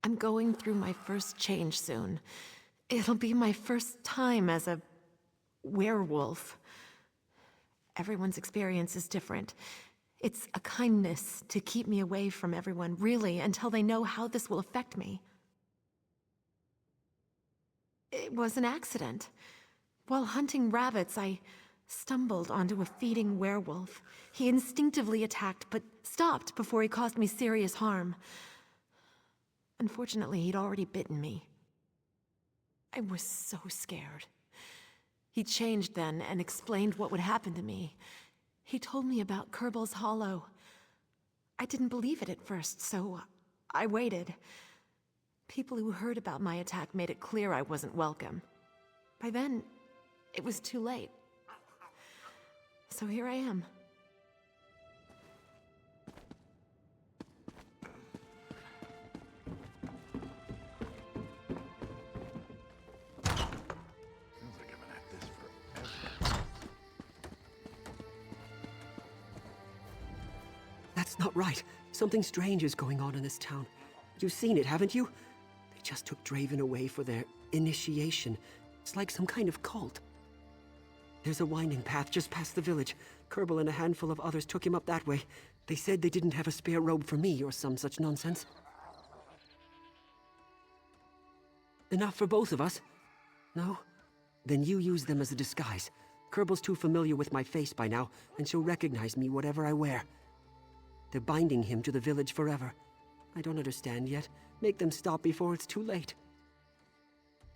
I'm going through my first change soon. It'll be my first time as a werewolf. Everyone's experience is different. It's a kindness to keep me away from everyone, really, until they know how this will affect me. It was an accident. While hunting rabbits, I stumbled onto a feeding werewolf. He instinctively attacked, but stopped before he caused me serious harm. Unfortunately, he'd already bitten me. I was so scared. He changed then and explained what would happen to me. He told me about Kerbal's Hollow. I didn't believe it at first, so I waited. People who heard about my attack made it clear I wasn't welcome. By then, it was too late. So here I am. That's not right. Something strange is going on in this town. You've seen it, haven't you? They just took Draven away for their initiation. It's like some kind of cult. There's a winding path just past the village. Kerbal and a handful of others took him up that way. They said they didn't have a spare robe for me or some such nonsense. Enough for both of us? No? Then you use them as a disguise. Kerbal's too familiar with my face by now, and she'll recognize me whatever I wear. They're binding him to the village forever. I don't understand yet. Make them stop before it's too late.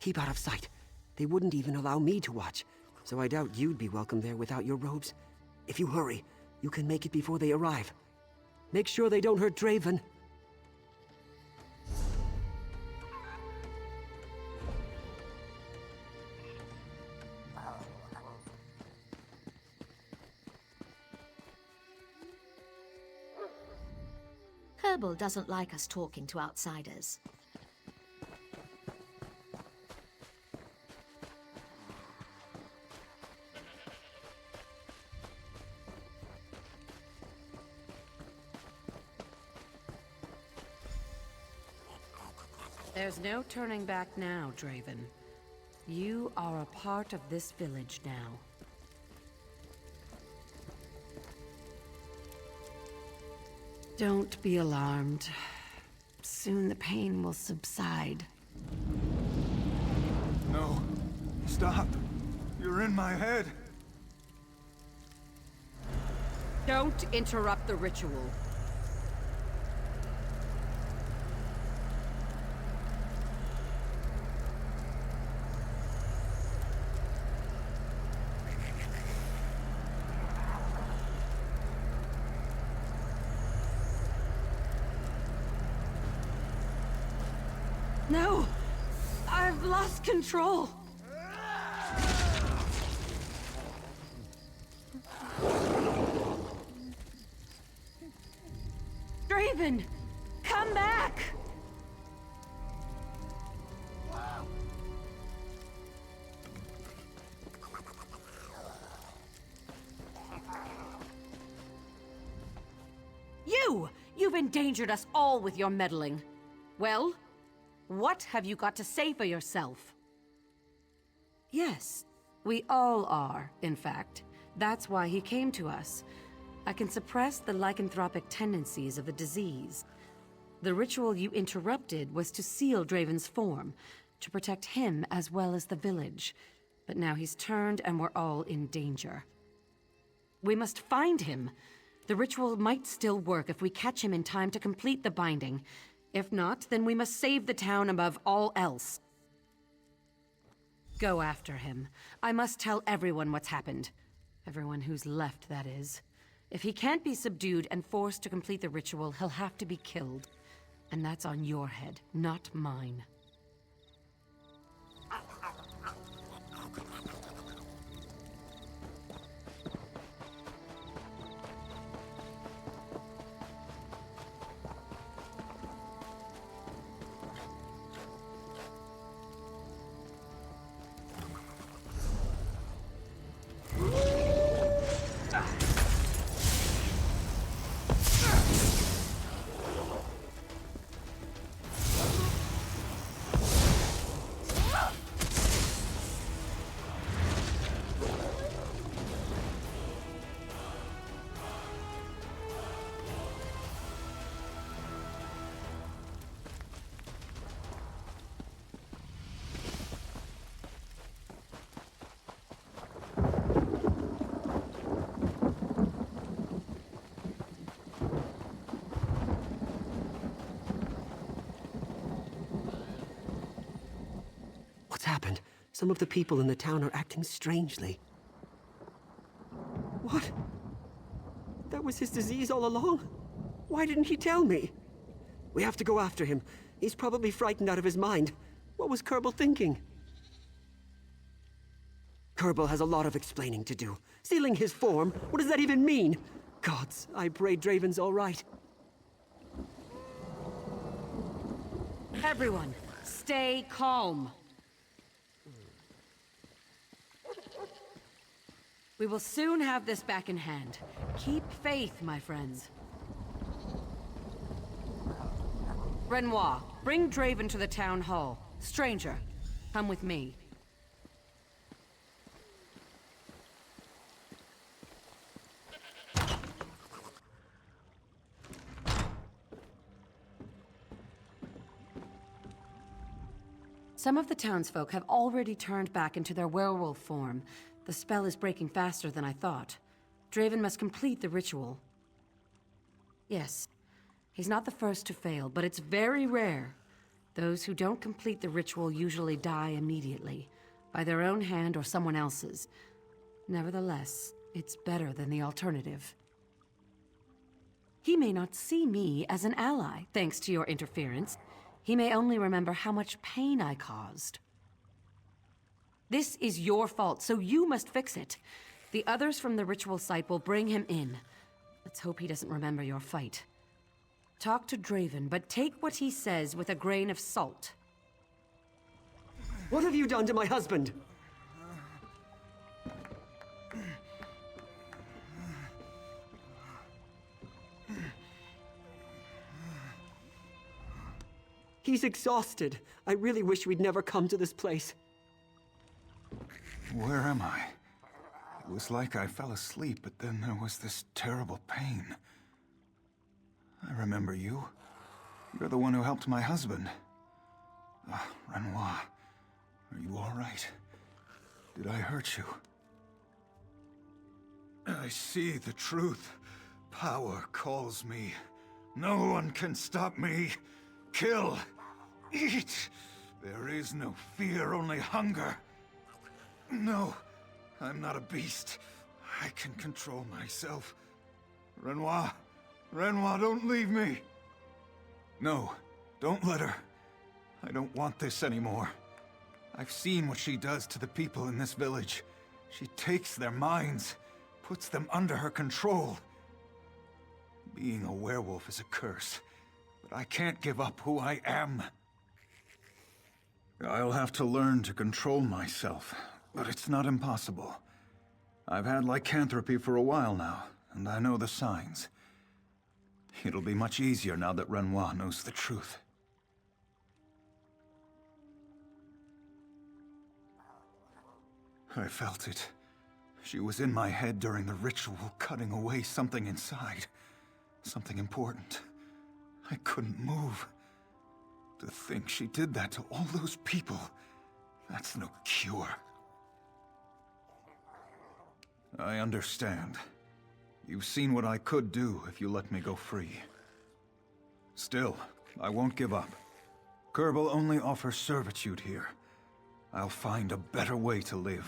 Keep out of sight. They wouldn't even allow me to watch, so I doubt you'd be welcome there without your robes. If you hurry, you can make it before they arrive. Make sure they don't hurt Draven. Kerbal doesn't like us talking to outsiders. There's no turning back now, Draven. You are a part of this village now. Don't be alarmed. Soon the pain will subside. No. Stop. You're in my head. Don't interrupt the ritual. No! I've lost control! Draven! Come back! You've endangered us all with your meddling. Well, what have you got to say for yourself? Yes, we all are, in fact. That's why he came to us. I can suppress the lycanthropic tendencies of the disease. The ritual you interrupted was to seal Draven's form, to protect him as well as the village. But now he's turned and we're all in danger. We must find him. The ritual might still work if we catch him in time to complete the binding. If not, then we must save the town above all else. Go after him. I must tell everyone what's happened. Everyone who's left, that is. If he can't be subdued and forced to complete the ritual, he'll have to be killed. And that's on your head, not mine. Happened. Some of the people in the town are acting strangely. What? That was his disease all along? Why didn't he tell me? We have to go after him. He's probably frightened out of his mind. What was Kerbal thinking? Kerbal has a lot of explaining to do. Sealing his form? What does that even mean? Gods, I pray Draven's all right. Everyone, stay calm. We will soon have this back in hand. Keep faith, my friends. Renoir, bring Draven to the town hall. Stranger, come with me. Some of the townsfolk have already turned back into their werewolf form. The spell is breaking faster than I thought. Draven must complete the ritual. Yes, he's not the first to fail, but it's very rare. Those who don't complete the ritual usually die immediately, by their own hand or someone else's. Nevertheless, it's better than the alternative. He may not see me as an ally, thanks to your interference. He may only remember how much pain I caused. This is your fault, so you must fix it. The others from the ritual site will bring him in. Let's hope he doesn't remember your fight. Talk to Draven, but take what he says with a grain of salt. What have you done to my husband? He's exhausted. I really wish we'd never come to this place. Where am I? It was like I fell asleep, but then there was this terrible pain. I remember you. You're the one who helped my husband. Renoir, are you all right? Did I hurt you? I see the truth. Power calls me. No one can stop me. Kill. Eat. There is no fear, only hunger. No, I'm not a beast. I can control myself. Renoir. Renoir, don't leave me. No, don't let her. I don't want this anymore. I've seen what she does to the people in this village. She takes their minds, puts them under her control. Being a werewolf is a curse, but I can't give up who I am. I'll have to learn to control myself, but it's not impossible. I've had lycanthropy for a while now, and I know the signs. It'll be much easier now that Renoir knows the truth. I felt it. She was in my head during the ritual, cutting away something inside. Something important. I couldn't move. To think she did that to all those people, that's no cure. I understand. You've seen what I could do if you let me go free. Still, I won't give up. Kerbal only offers servitude here. I'll find a better way to live.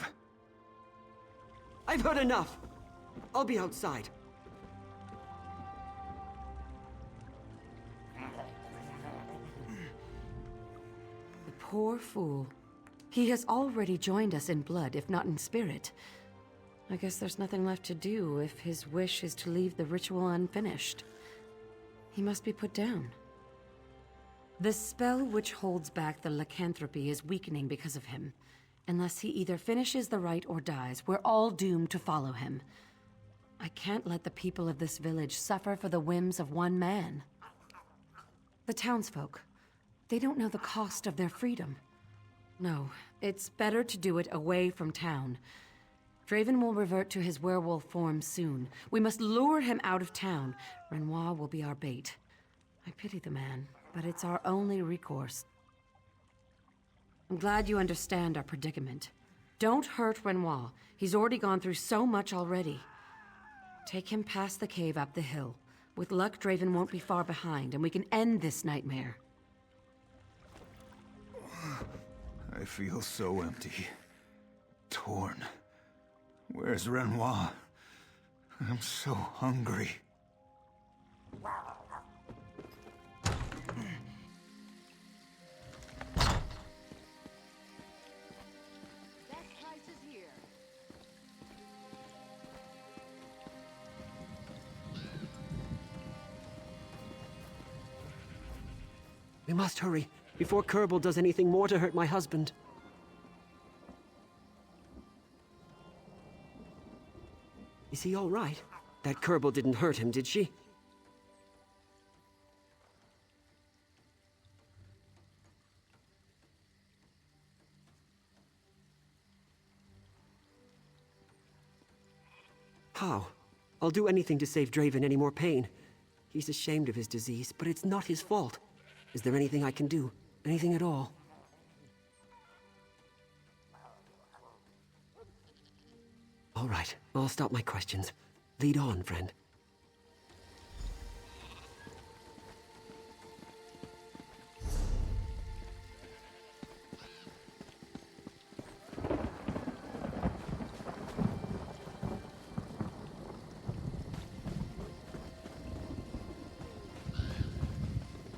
I've heard enough! I'll be outside. The poor fool. He has already joined us in blood, if not in spirit. I guess there's nothing left to do if his wish is to leave the ritual unfinished. He must be put down. The spell which holds back the lycanthropy is weakening because of him. Unless he either finishes the rite or dies, we're all doomed to follow him. I can't let the people of this village suffer for the whims of one man. The townsfolk, they don't know the cost of their freedom. No, it's better to do it away from town. Draven will revert to his werewolf form soon. We must lure him out of town. Renoir will be our bait. I pity the man, but it's our only recourse. I'm glad you understand our predicament. Don't hurt Renoir. He's already gone through so much already. Take him past the cave up the hill. With luck, Draven won't be far behind, and we can end this nightmare. I feel so empty. Torn. Where's Renoir? I'm so hungry. We must hurry, before Kerbal does anything more to hurt my husband. Is he all right? That Kerbal didn't hurt him, did she? How? I'll do anything to save Draven any more pain. He's ashamed of his disease, but it's not his fault. Is there anything I can do? Anything at all? All right, I'll stop my questions. Lead on, friend.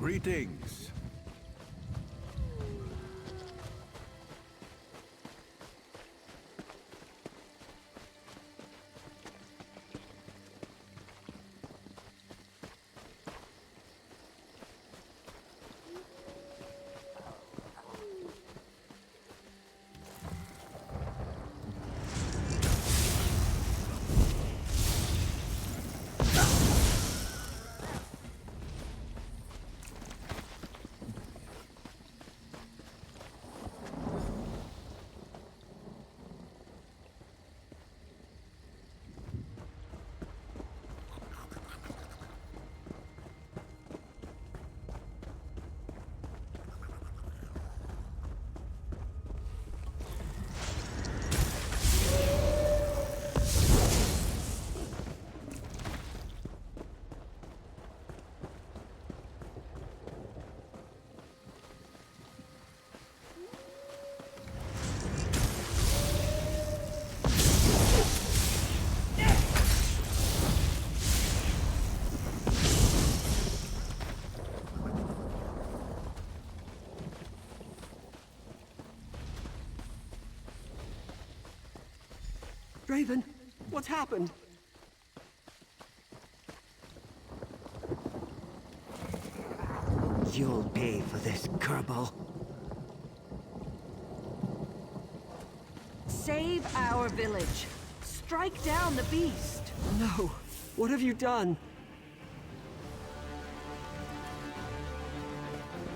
Greetings. Draven, what's happened? You'll pay for this, Kerbal. Save our village. Strike down the beast. No. What have you done?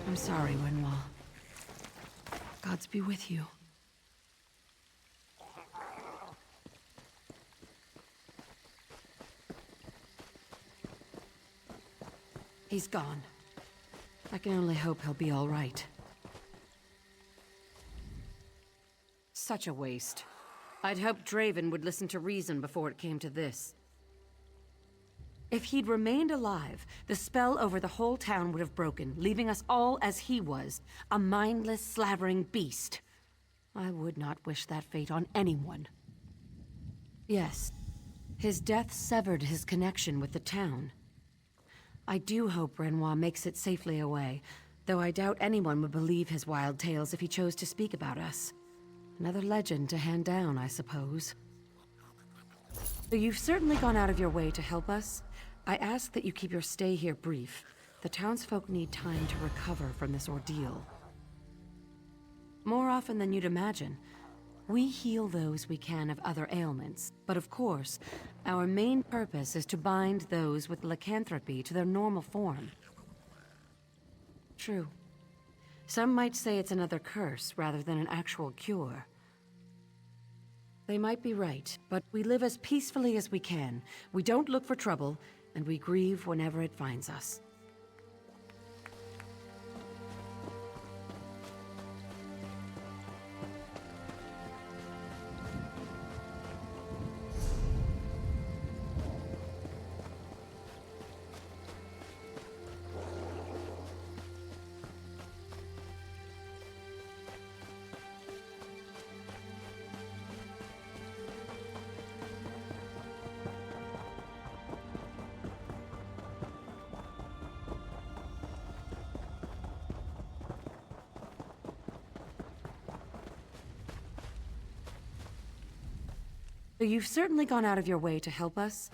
I'm sorry, Renoir. Gods be with you. He's gone. I can only hope he'll be all right. Such a waste. I'd hoped Draven would listen to reason before it came to this. If he'd remained alive, the spell over the whole town would have broken, leaving us all as he was, a mindless, slavering beast. I would not wish that fate on anyone. Yes, his death severed his connection with the town. I do hope Renoir makes it safely away, though I doubt anyone would believe his wild tales if he chose to speak about us. Another legend to hand down, I suppose. Though you've certainly gone out of your way to help us, I ask that you keep your stay here brief. The townsfolk need time to recover from this ordeal. More often than you'd imagine, we heal those we can of other ailments, but of course, our main purpose is to bind those with lycanthropy to their normal form. True. Some might say it's another curse rather than an actual cure. They might be right, but we live as peacefully as we can. We don't look for trouble, and we grieve whenever it finds us. You've certainly gone out of your way to help us.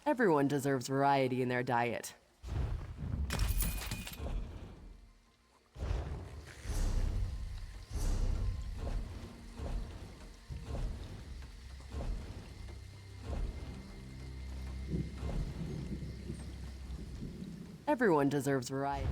Everyone deserves variety in their diet. Everyone deserves variety.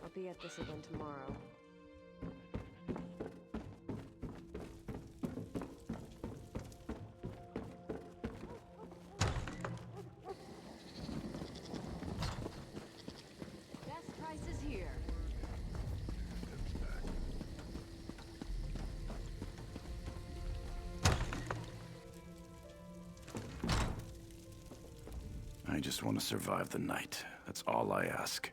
I'll be at this again tomorrow. Best prices here. I just want to survive the night. That's all I ask.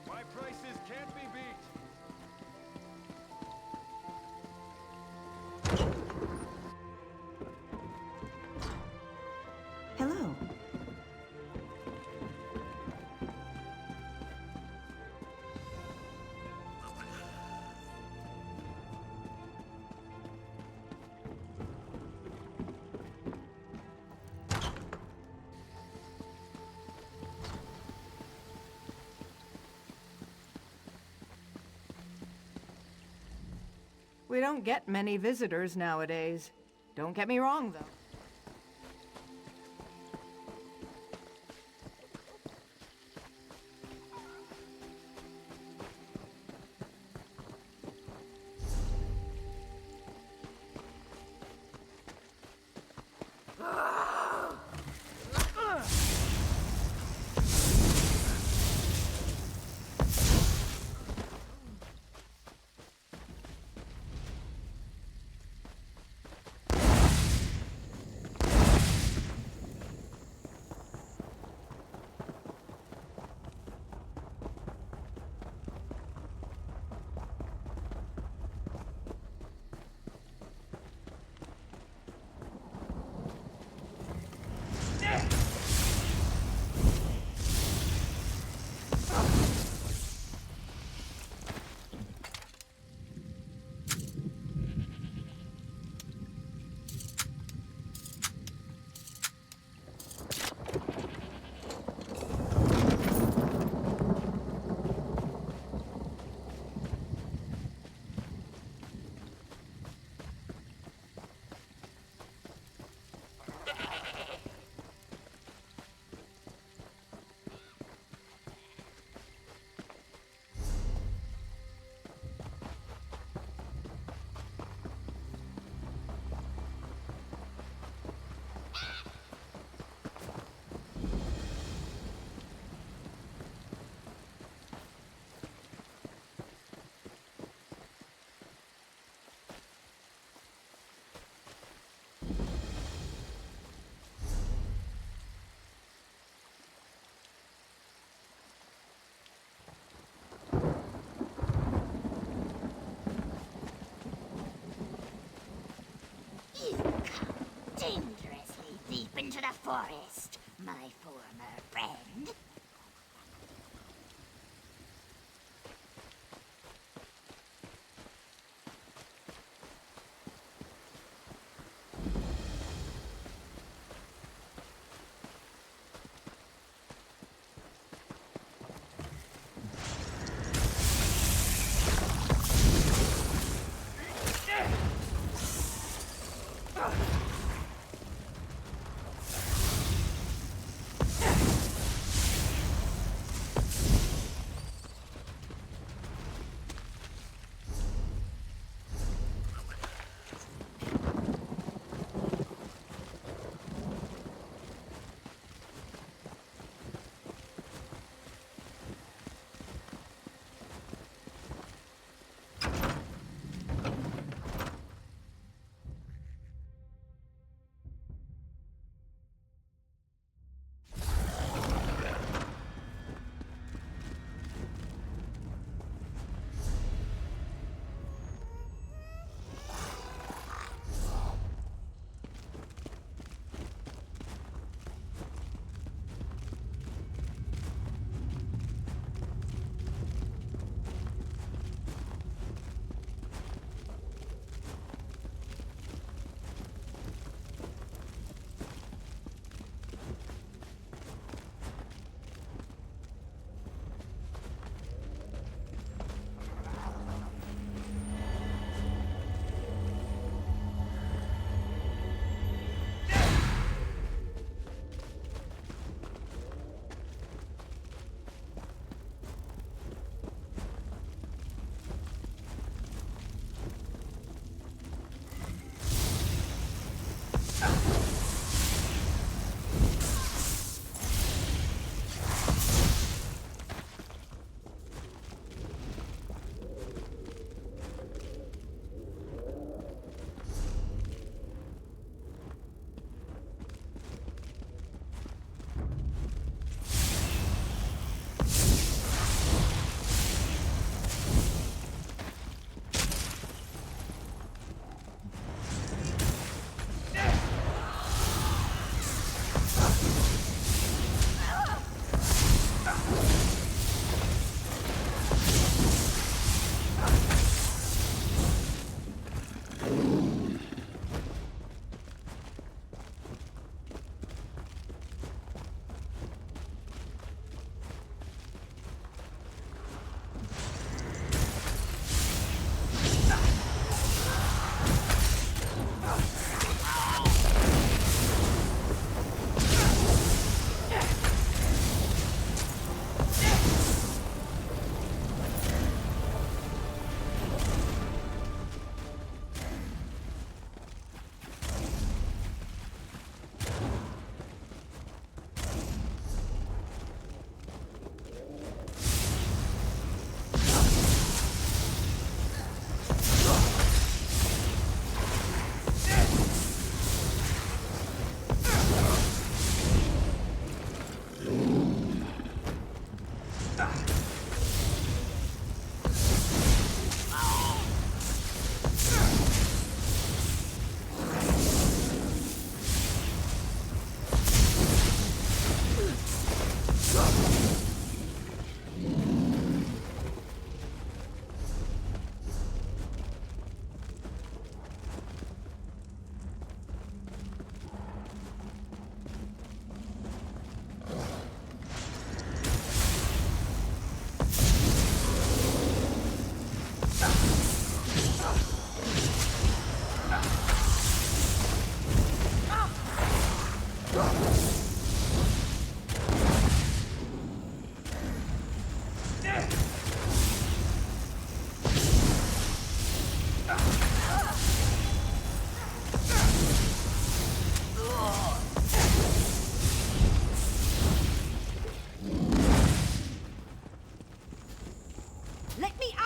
My prices can't be beat. Hello. We don't get many visitors nowadays. Don't get me wrong, though. into the forest, my former friend.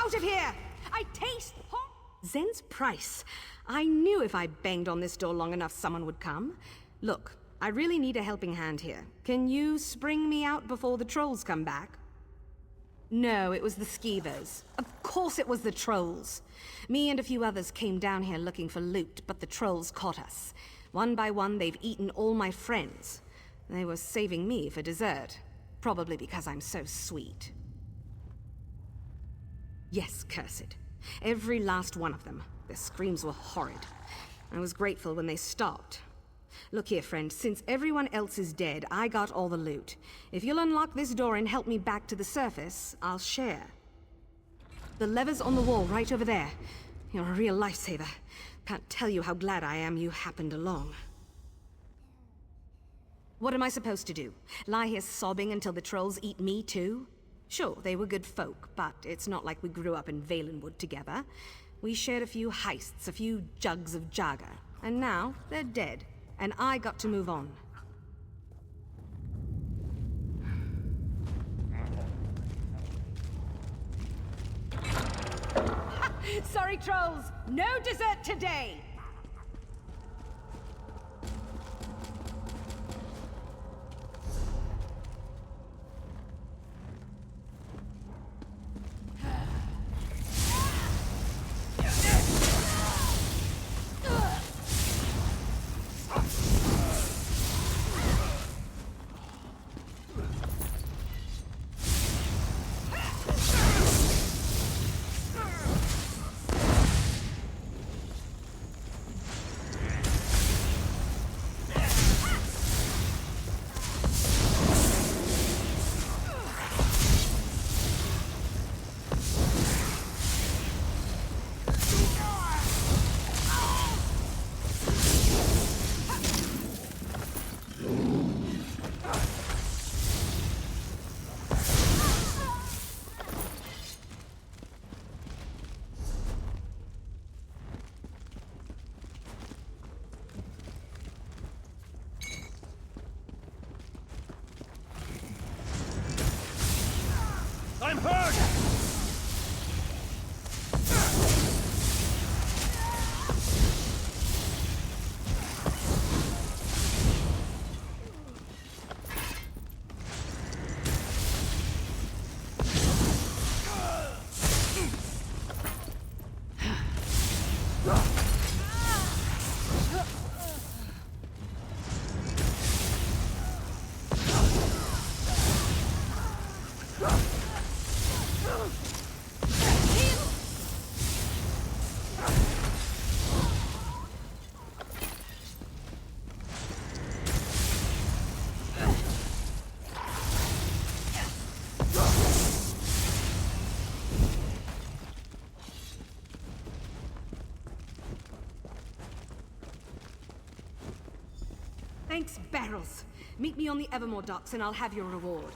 Out of here! I taste Zen's price. I knew if I banged on this door long enough, someone would come. Look, I really need a helping hand here. Can you spring me out before the trolls come back? No, it was the skeevers. Of course it was the trolls. Me and a few others came down here looking for loot, but the trolls caught us. One by one, they've eaten all my friends. They were saving me for dessert. Probably because I'm so sweet. Yes, cursed. Every last one of them. Their screams were horrid. I was grateful when they stopped. Look here, friend. Since everyone else is dead, I got all the loot. If you'll unlock this door and help me back to the surface, I'll share. The lever's on the wall right over there. You're a real lifesaver. Can't tell you how glad I am you happened along. What am I supposed to do? Lie here sobbing until the trolls eat me too? Sure, they were good folk, but it's not like we grew up in Valenwood together. We shared a few heists, a few jugs of Jagger, and now they're dead, and I got to move on. Sorry, trolls! No dessert today! I'm hurt! Thanks, barrels. Meet me on the Evermore docks and I'll have your reward.